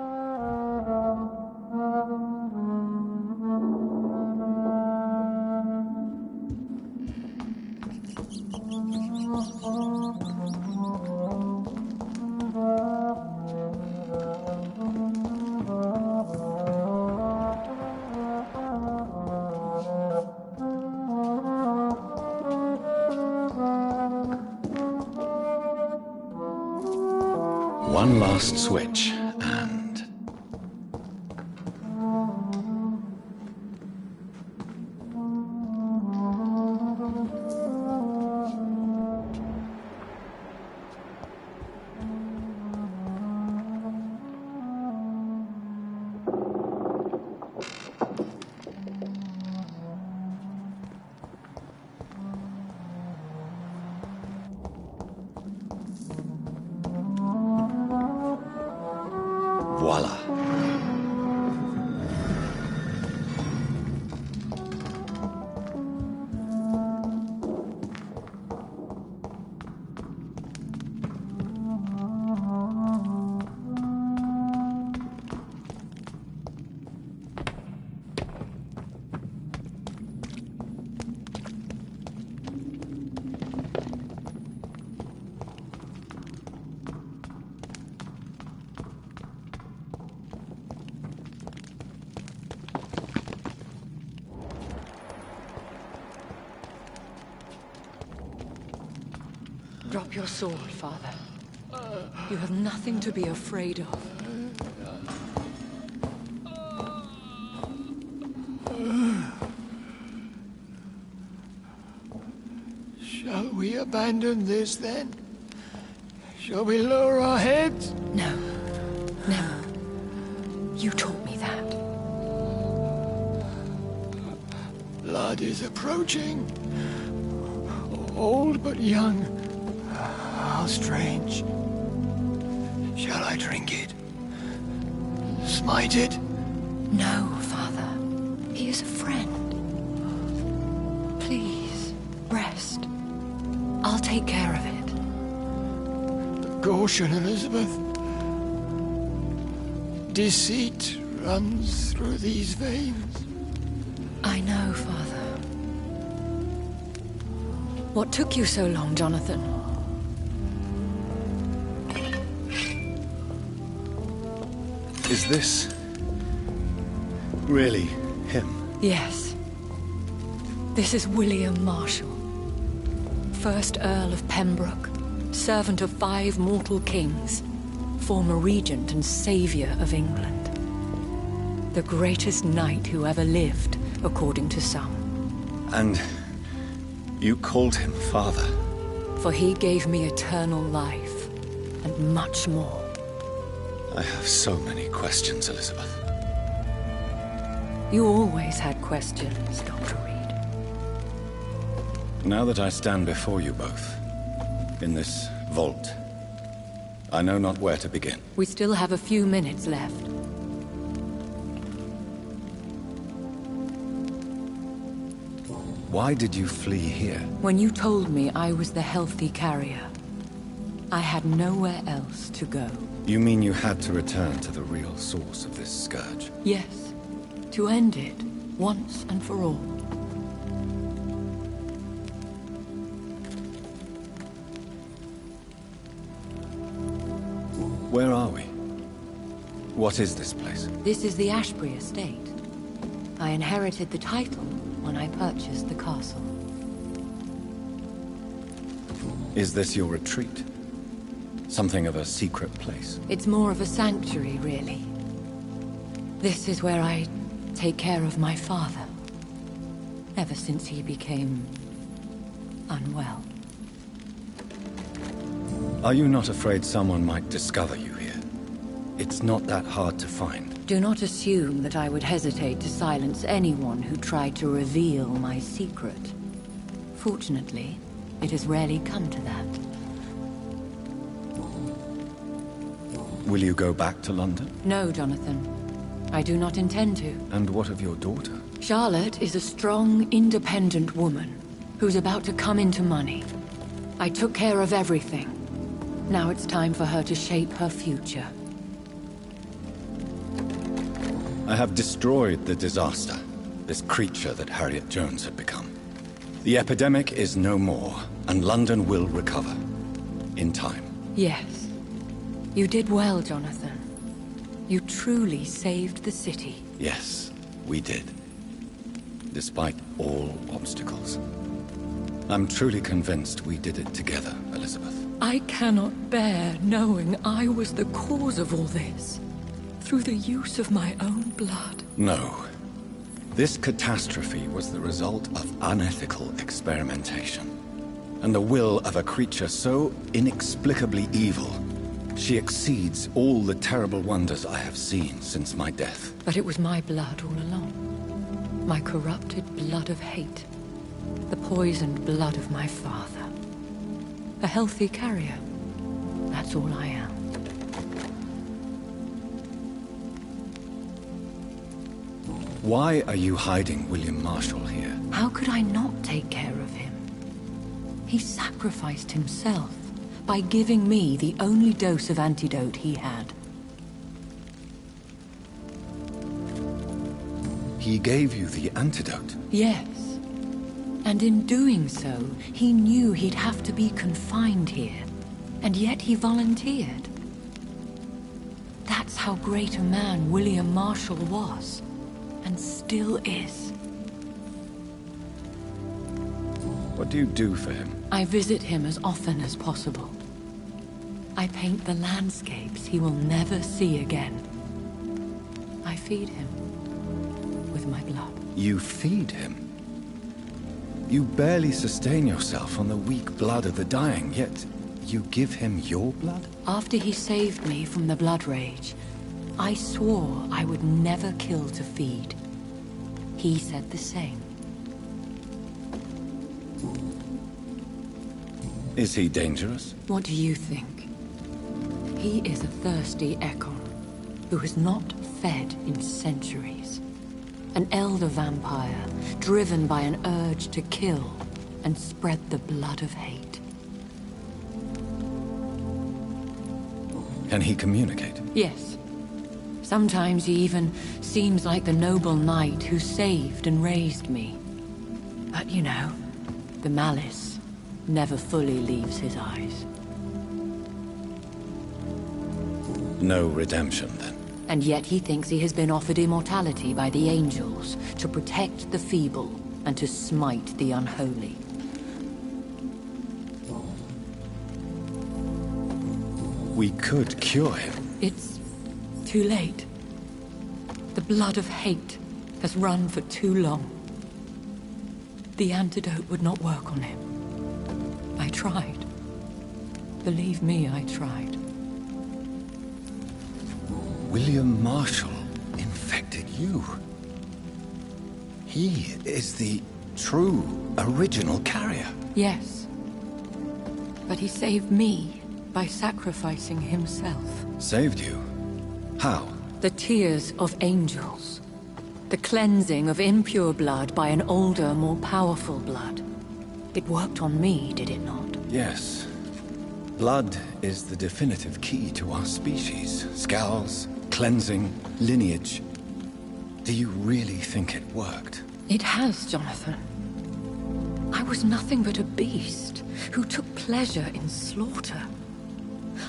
One last switch, and... voila. Drop your sword, Father. You have nothing to be afraid of. Shall we abandon this then? Shall we lower our heads? No. Never. You taught me that. Blood is approaching. Old but young. How strange. Shall I drink it? Smite it? No, Father. He is a friend. Please, rest. I'll take care of it. Caution, Elizabeth. Deceit runs through these veins. I know, Father. What took you so long, Jonathan? Is this really him? Yes. This is William Marshall, 1st Earl of Pembroke, servant of 5 mortal kings, former regent and saviour of England. The greatest knight who ever lived, according to some. And you called him father? For he gave me eternal life, and much more. I have so many questions, Elizabeth. You always had questions, Dr. Reed. Now that I stand before you both, in this vault, I know not where to begin. We still have a few minutes left. Why did you flee here? When you told me I was the healthy carrier, I had nowhere else to go. You mean you had to return to the real source of this scourge? Yes, to end it, once and for all. Where are we? What is this place? This is the Ashbury estate. I inherited the title when I purchased the castle. Is this your retreat? Something of a secret place? It's more of a sanctuary, really. This is where I take care of my father, ever since he became unwell. Are you not afraid someone might discover you here? It's not that hard to find. Do not assume that I would hesitate to silence anyone who tried to reveal my secret. Fortunately, it has rarely come to that. Will you go back to London? No, Jonathan. I do not intend to. And what of your daughter? Charlotte is a strong, independent woman who's about to come into money. I took care of everything. Now it's time for her to shape her future. I have destroyed the disaster, this creature that Harriet Jones had become. The epidemic is no more, and London will recover. In time. Yes. You did well, Jonathan. You truly saved the city. Yes, we did. Despite all obstacles. I'm truly convinced we did it together, Elizabeth. I cannot bear knowing I was the cause of all this. Through the use of my own blood. No. This catastrophe was the result of unethical experimentation. And the will of a creature so inexplicably evil. She exceeds all the terrible wonders I have seen since my death. But it was my blood all along. My corrupted blood of hate. The poisoned blood of my father. A healthy carrier. That's all I am. Why are you hiding William Marshall here? How could I not take care of him? He sacrificed himself by giving me the only dose of antidote he had. He gave you the antidote? Yes. And in doing so, he knew he'd have to be confined here. And yet he volunteered. That's how great a man William Marshall was. And still is. What do you do for him? I visit him as often as possible. I paint the landscapes he will never see again. I feed him with my blood. You feed him? You barely sustain yourself on the weak blood of the dying, yet you give him your blood? After he saved me from the blood rage, I swore I would never kill to feed. He said the same. Is he dangerous? What do you think? He is a thirsty Ekon, who has not fed in centuries. An elder vampire, driven by an urge to kill and spread the blood of hate. Can he communicate? Yes. Sometimes he even seems like the noble knight who saved and raised me. But you know, the malice never fully leaves his eyes. No redemption, then? And yet he thinks he has been offered immortality by the angels to protect the feeble and to smite the unholy. We could cure him. It's too late. The blood of hate has run for too long. The antidote would not work on him. I tried. Believe me, I tried. William Marshall infected you. He is the true, original carrier. Yes. But he saved me by sacrificing himself. Saved you? How? The tears of angels. The cleansing of impure blood by an older, more powerful blood. It worked on me, did it not? Yes. Blood is the definitive key to our species. Scowls, cleansing, lineage. Do you really think it worked? It has, Jonathan. I was nothing but a beast who took pleasure in slaughter.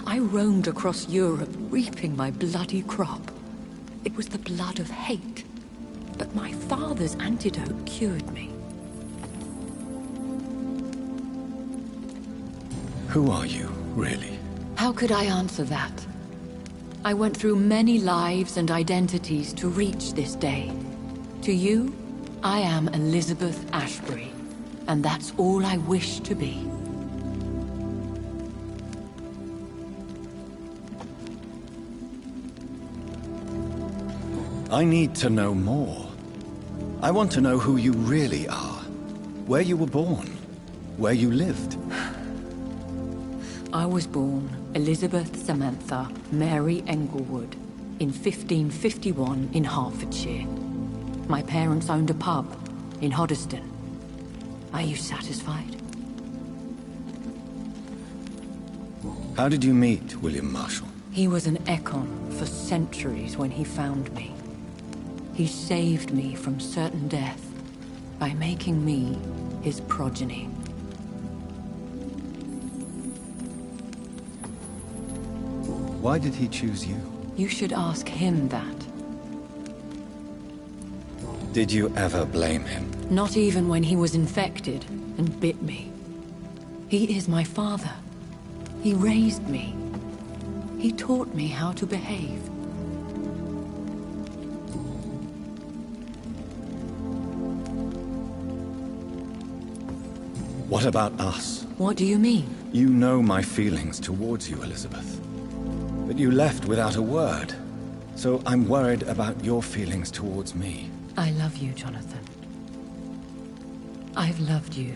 I roamed across Europe, reaping my bloody crop. It was the blood of hate. But my father's antidote cured me. Who are you, really? How could I answer that? I went through many lives and identities to reach this day. To you, I am Elizabeth Ashbury, and that's all I wish to be. I need to know more. I want to know who you really are. Where you were born. Where you lived. I was born Elizabeth Samantha Mary Englewood in 1551 in Hertfordshire. My parents owned a pub in Hoddesdon. Are you satisfied? How did you meet William Marshall? He was an Ekon for centuries when he found me. He saved me from certain death by making me his progeny. Why did he choose you? You should ask him that. Did you ever blame him? Not even when he was infected and bit me. He is my father. He raised me. He taught me how to behave. What about us? What do you mean? You know my feelings towards you, Elizabeth. But you left without a word. So I'm worried about your feelings towards me. I love you, Jonathan. I've loved you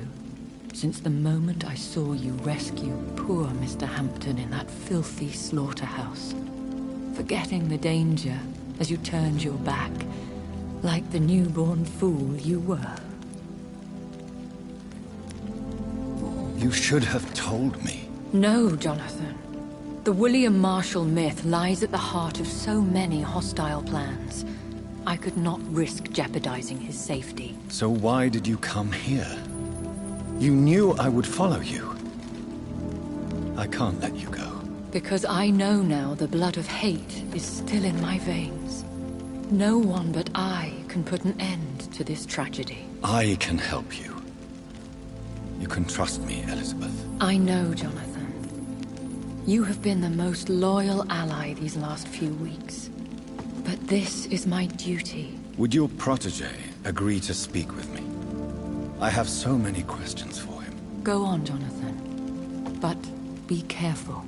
since the moment I saw you rescue poor Mr. Hampton in that filthy slaughterhouse. Forgetting the danger as you turned your back, like the newborn fool you were. You should have told me. No, Jonathan. The William Marshall myth lies at the heart of so many hostile plans. I could not risk jeopardizing his safety. So why did you come here? You knew I would follow you. I can't let you go. Because I know now the blood of hate is still in my veins. No one but I can put an end to this tragedy. I can help you. You can trust me, Elizabeth. I know, Jonathan. You have been the most loyal ally these last few weeks. But this is my duty. Would your protege agree to speak with me? I have so many questions for him. Go on, Jonathan. But be careful.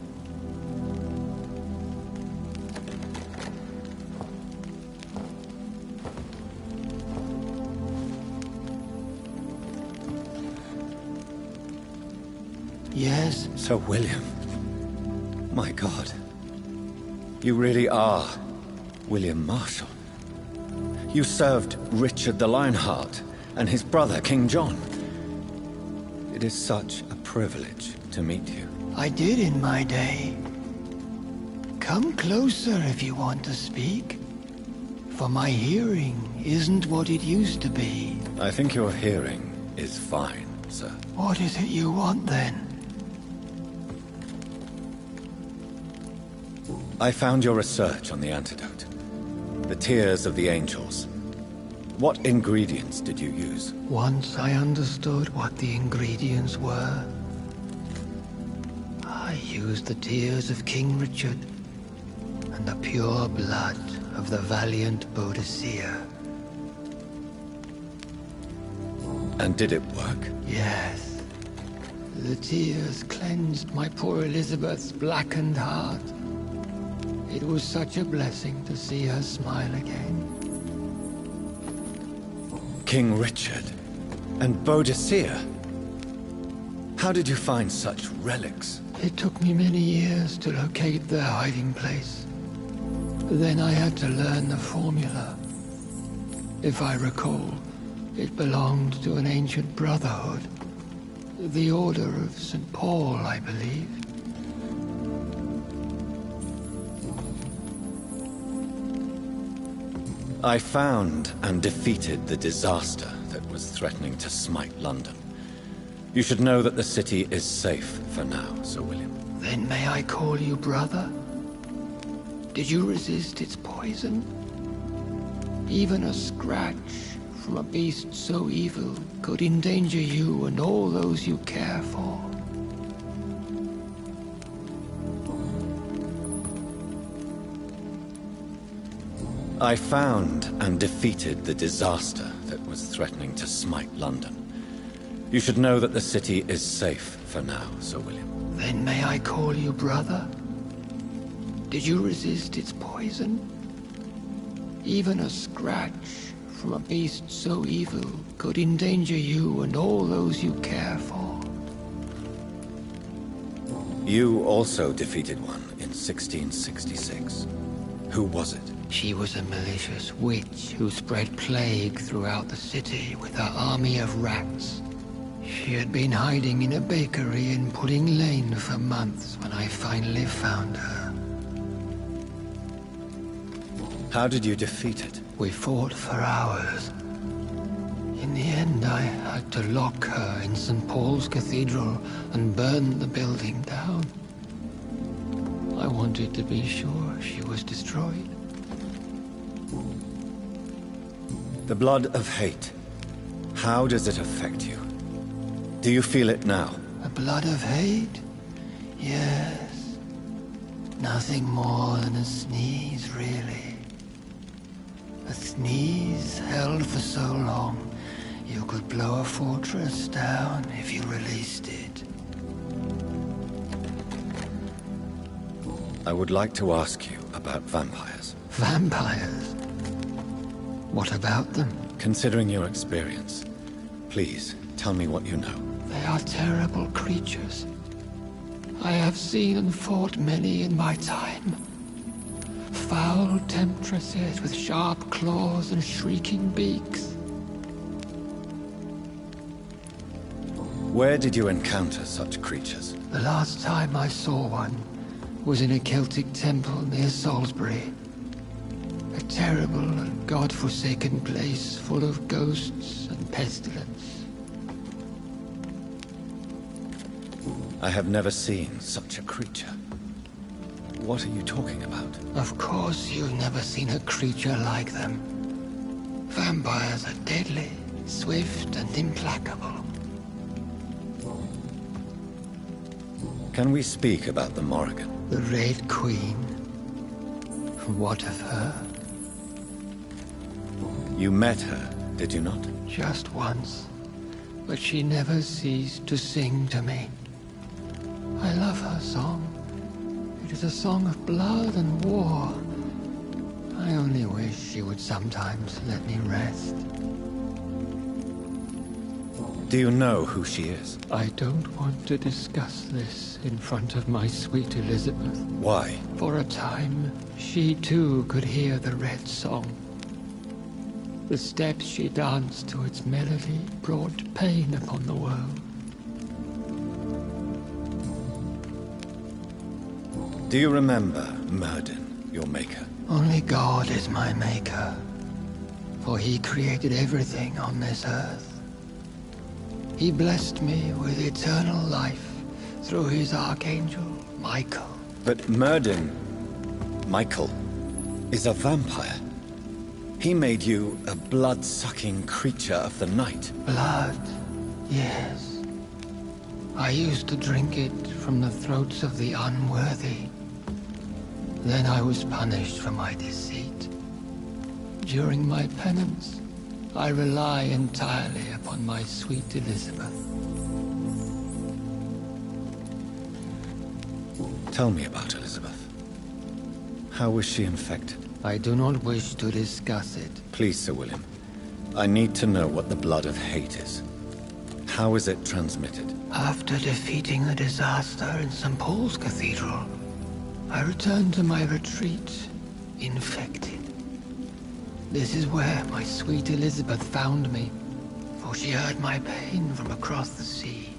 Yes? Sir William. My God. You really are William Marshall. You served Richard the Lionheart and his brother, King John. It is such a privilege to meet you. I did in my day. Come closer if you want to speak. For my hearing isn't what it used to be. I think your hearing is fine, sir. What is it you want, then? I found your research on the antidote. The tears of the angels. What ingredients did you use? Once I understood what the ingredients were, I used the tears of King Richard and the pure blood of the valiant Boadicea. And did it work? Yes. The tears cleansed my poor Elizabeth's blackened heart. It was such a blessing to see her smile again. King Richard and Boadicea? How did you find such relics? It took me many years to locate their hiding place. Then I had to learn the formula. If I recall, it belonged to an ancient brotherhood. The Order of St. Paul, I believe. I found and defeated the disaster that was threatening to smite London. You should know that the city is safe for now, Sir William. Then may I call you brother? Did you resist its poison? Even a scratch from a beast so evil could endanger you and all those you care for. I found and defeated the disaster that was threatening to smite London. You should know that the city is safe for now, Sir William. Then may I call you brother? Did you resist its poison? Even a scratch from a beast so evil could endanger you and all those you care for. You also defeated one in 1666. Who was it? She was a malicious witch who spread plague throughout the city with her army of rats. She had been hiding in a bakery in Pudding Lane for months when I finally found her. How did you defeat it? We fought for hours. In the end, I had to lock her in St. Paul's Cathedral and burn the building down. I wanted to be sure she was destroyed. The blood of hate. How does it affect you? Do you feel it now? The blood of hate? Yes. Nothing more than a sneeze, really. A sneeze held for so long, you could blow a fortress down if you released it. I would like to ask you about vampires. Vampires? What about them? Considering your experience, please tell me what you know. They are terrible creatures. I have seen and fought many in my time. Foul temptresses with sharp claws and shrieking beaks. Where did you encounter such creatures? The last time I saw one was in a Celtic temple near Salisbury. A terrible and god-forsaken place full of ghosts and pestilence. I have never seen such a creature. What are you talking about? Of course you've never seen a creature like them. Vampires are deadly, swift and implacable. Can we speak about the Morrigan? The Red Queen. What of her? You met her, did you not? Just once, but she never ceased to sing to me. I love her song. It is a song of blood and war. I only wish she would sometimes let me rest. Do you know who she is? I don't want to discuss this in front of my sweet Elizabeth. Why? For a time, she too could hear the Red Song. The steps she danced to its melody brought pain upon the world. Do you remember Myrddin, your maker? Only God is my maker, for he created everything on this earth. He blessed me with eternal life through his archangel, Michael. But Myrddin, Michael, is a vampire. He made you a blood-sucking creature of the night. Blood, yes. I used to drink it from the throats of the unworthy. Then I was punished for my deceit. During my penance, I rely entirely upon my sweet Elizabeth. Tell me about Elizabeth. How was she infected? I do not wish to discuss it. Please, Sir William. I need to know what the blood of hate is. How is it transmitted? After defeating the disaster in St. Paul's Cathedral, I returned to my retreat, infected. This is where my sweet Elizabeth found me, for she heard my pain from across the sea.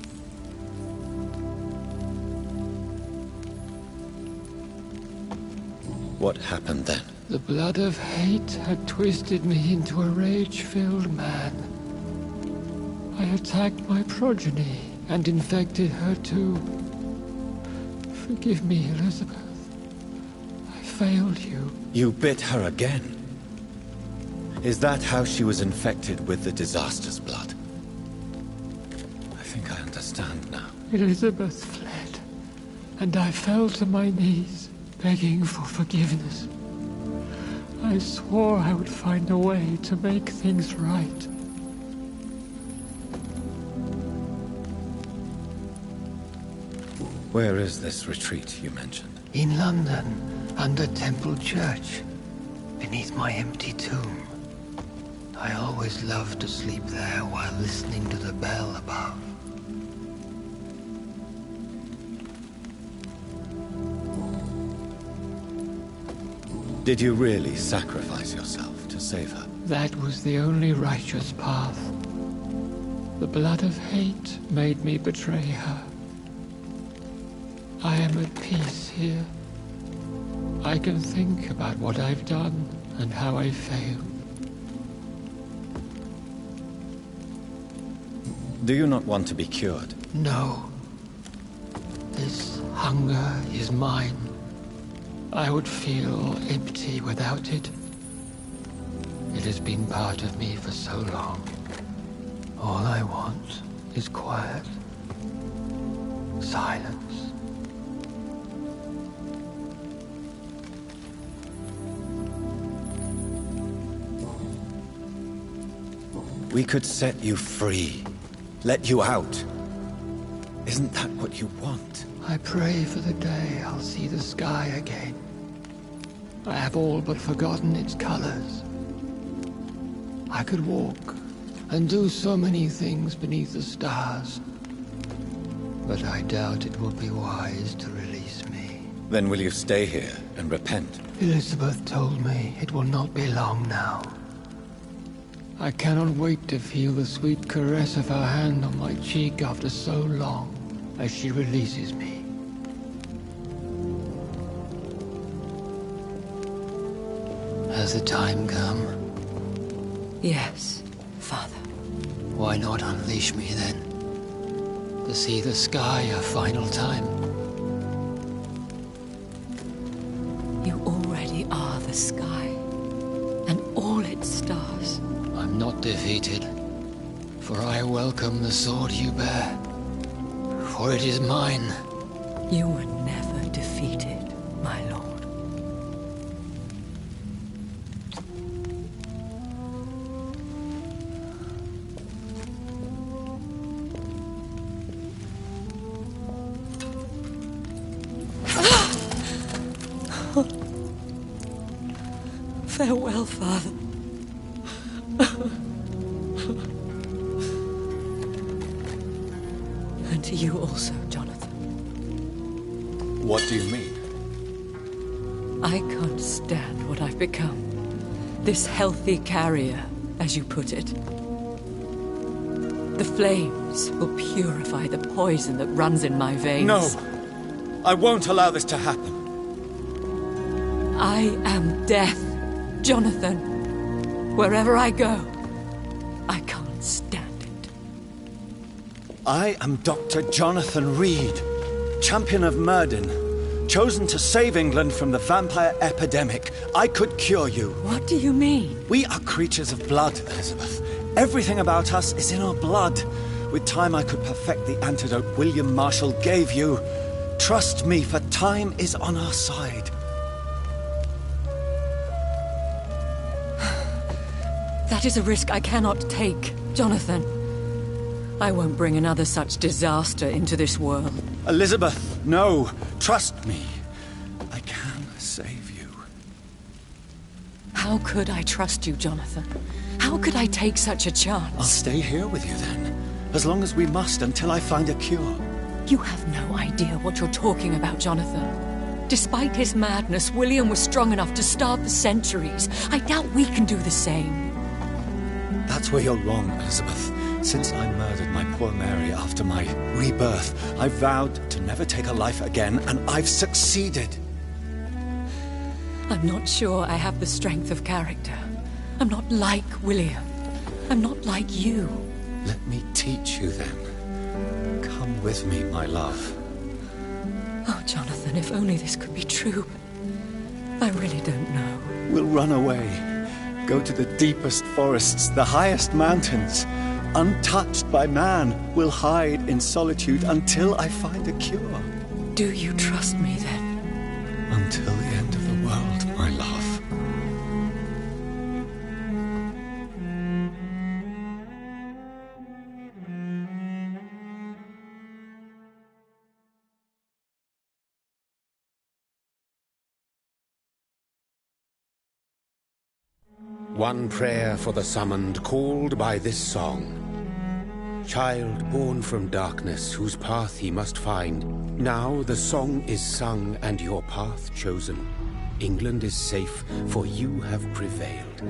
What happened then? The blood of hate had twisted me into a rage-filled man. I attacked my progeny and infected her too. Forgive me, Elizabeth. I failed you. You bit her again? Is that how she was infected with the disaster's blood? I think I understand now. Elizabeth fled, and I fell to my knees, begging for forgiveness. I swore I would find a way to make things right. Where is this retreat you mentioned? In London, under Temple Church, beneath my empty tomb. I always loved to sleep there while listening to the bell above. Did you really sacrifice yourself to save her? That was the only righteous path. The blood of hate made me betray her. I am at peace here. I can think about what I've done and how I failed. Do you not want to be cured? No. This hunger is mine. I would feel empty without it. It has been part of me for so long. All I want is quiet. Silence. We could set you free. Let you out. Isn't that what you want? I pray for the day I'll see the sky again. I have all but forgotten its colors. I could walk and do so many things beneath the stars. But I doubt it will be wise to release me. Then will you stay here and repent? Elizabeth told me it will not be long now. I cannot wait to feel the sweet caress of her hand on my cheek after so long, as she releases me. Has the time come? Yes, Father. Why not unleash me then? To see the sky a final time? You already are the sky, and all its stars. I'm not defeated, for I welcome the sword you bear, for it is mine. You were never defeated, my lord. Farewell, Father. And to you also, Jonathan. What do you mean? I can't stand what I've become. This healthy carrier, as you put it. The flames will purify the poison that runs in my veins. No! I won't allow this to happen. I am death, Jonathan. Wherever I go, I can't stand it. I am Dr. Jonathan Reed, champion of Myrddin, chosen to save England from the vampire epidemic. I could cure you. What do you mean? We are creatures of blood, Elizabeth. Everything about us is in our blood. With time, I could perfect the antidote William Marshall gave you. Trust me, for time is on our side. That is a risk I cannot take, Jonathan. I won't bring another such disaster into this world. Elizabeth, no. Trust me. I can save you. How could I trust you, Jonathan? How could I take such a chance? I'll stay here with you then. As long as we must, until I find a cure. You have no idea what you're talking about, Jonathan. Despite his madness, William was strong enough to starve for centuries. I doubt we can do the same. That's where you're wrong, Elizabeth. Since I murdered my poor Mary after my rebirth, I vowed to never take a life again, and I've succeeded. I'm not sure I have the strength of character. I'm not like William. I'm not like you. Let me teach you then. Come with me, my love. Oh, Jonathan, if only this could be true. I really don't know. We'll run away. Go to the deepest forests, the highest mountains. Untouched by man, we'll hide in solitude until I find a cure. Do you trust me then? Until the end of the world, my love. One prayer for the summoned, called by this song. Child born from darkness, whose path he must find. Now the song is sung and your path chosen. England is safe, for you have prevailed.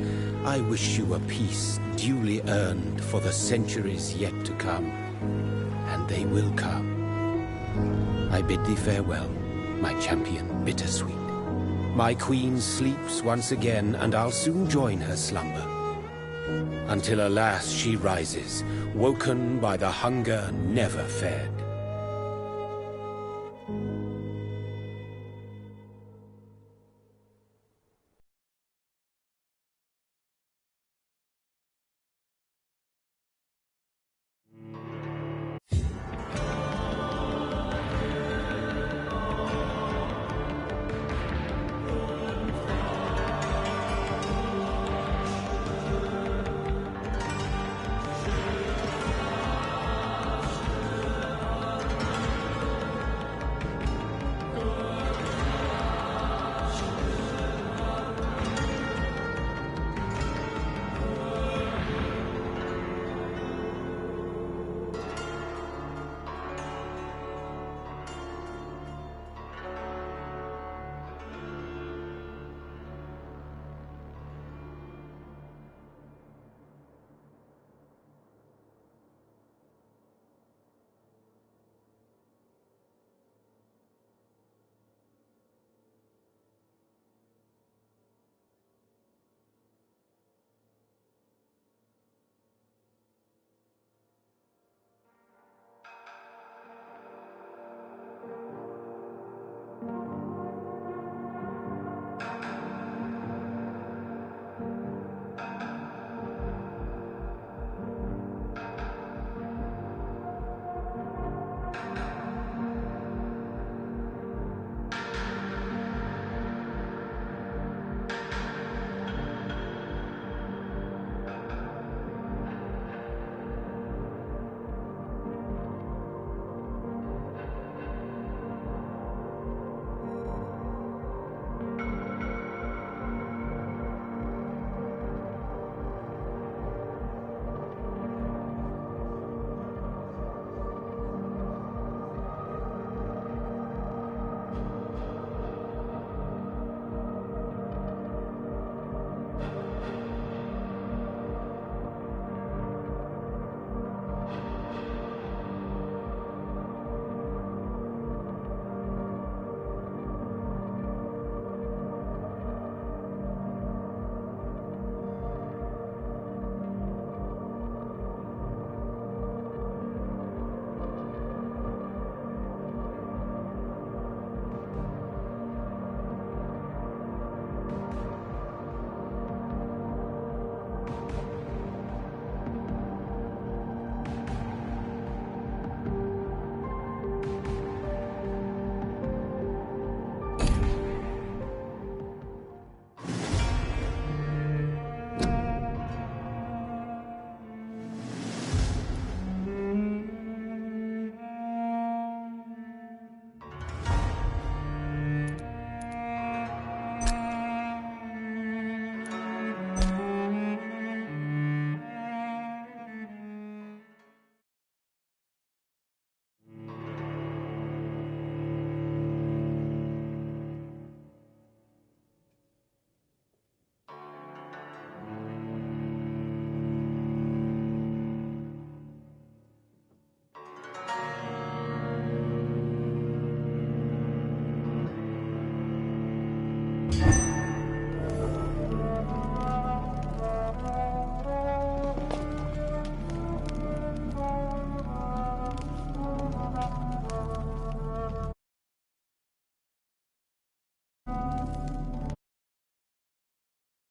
I wish you a peace duly earned for the centuries yet to come. And they will come. I bid thee farewell, my champion bittersweet. My queen sleeps once again, and I'll soon join her slumber. Until alas she rises, woken by the hunger never fed.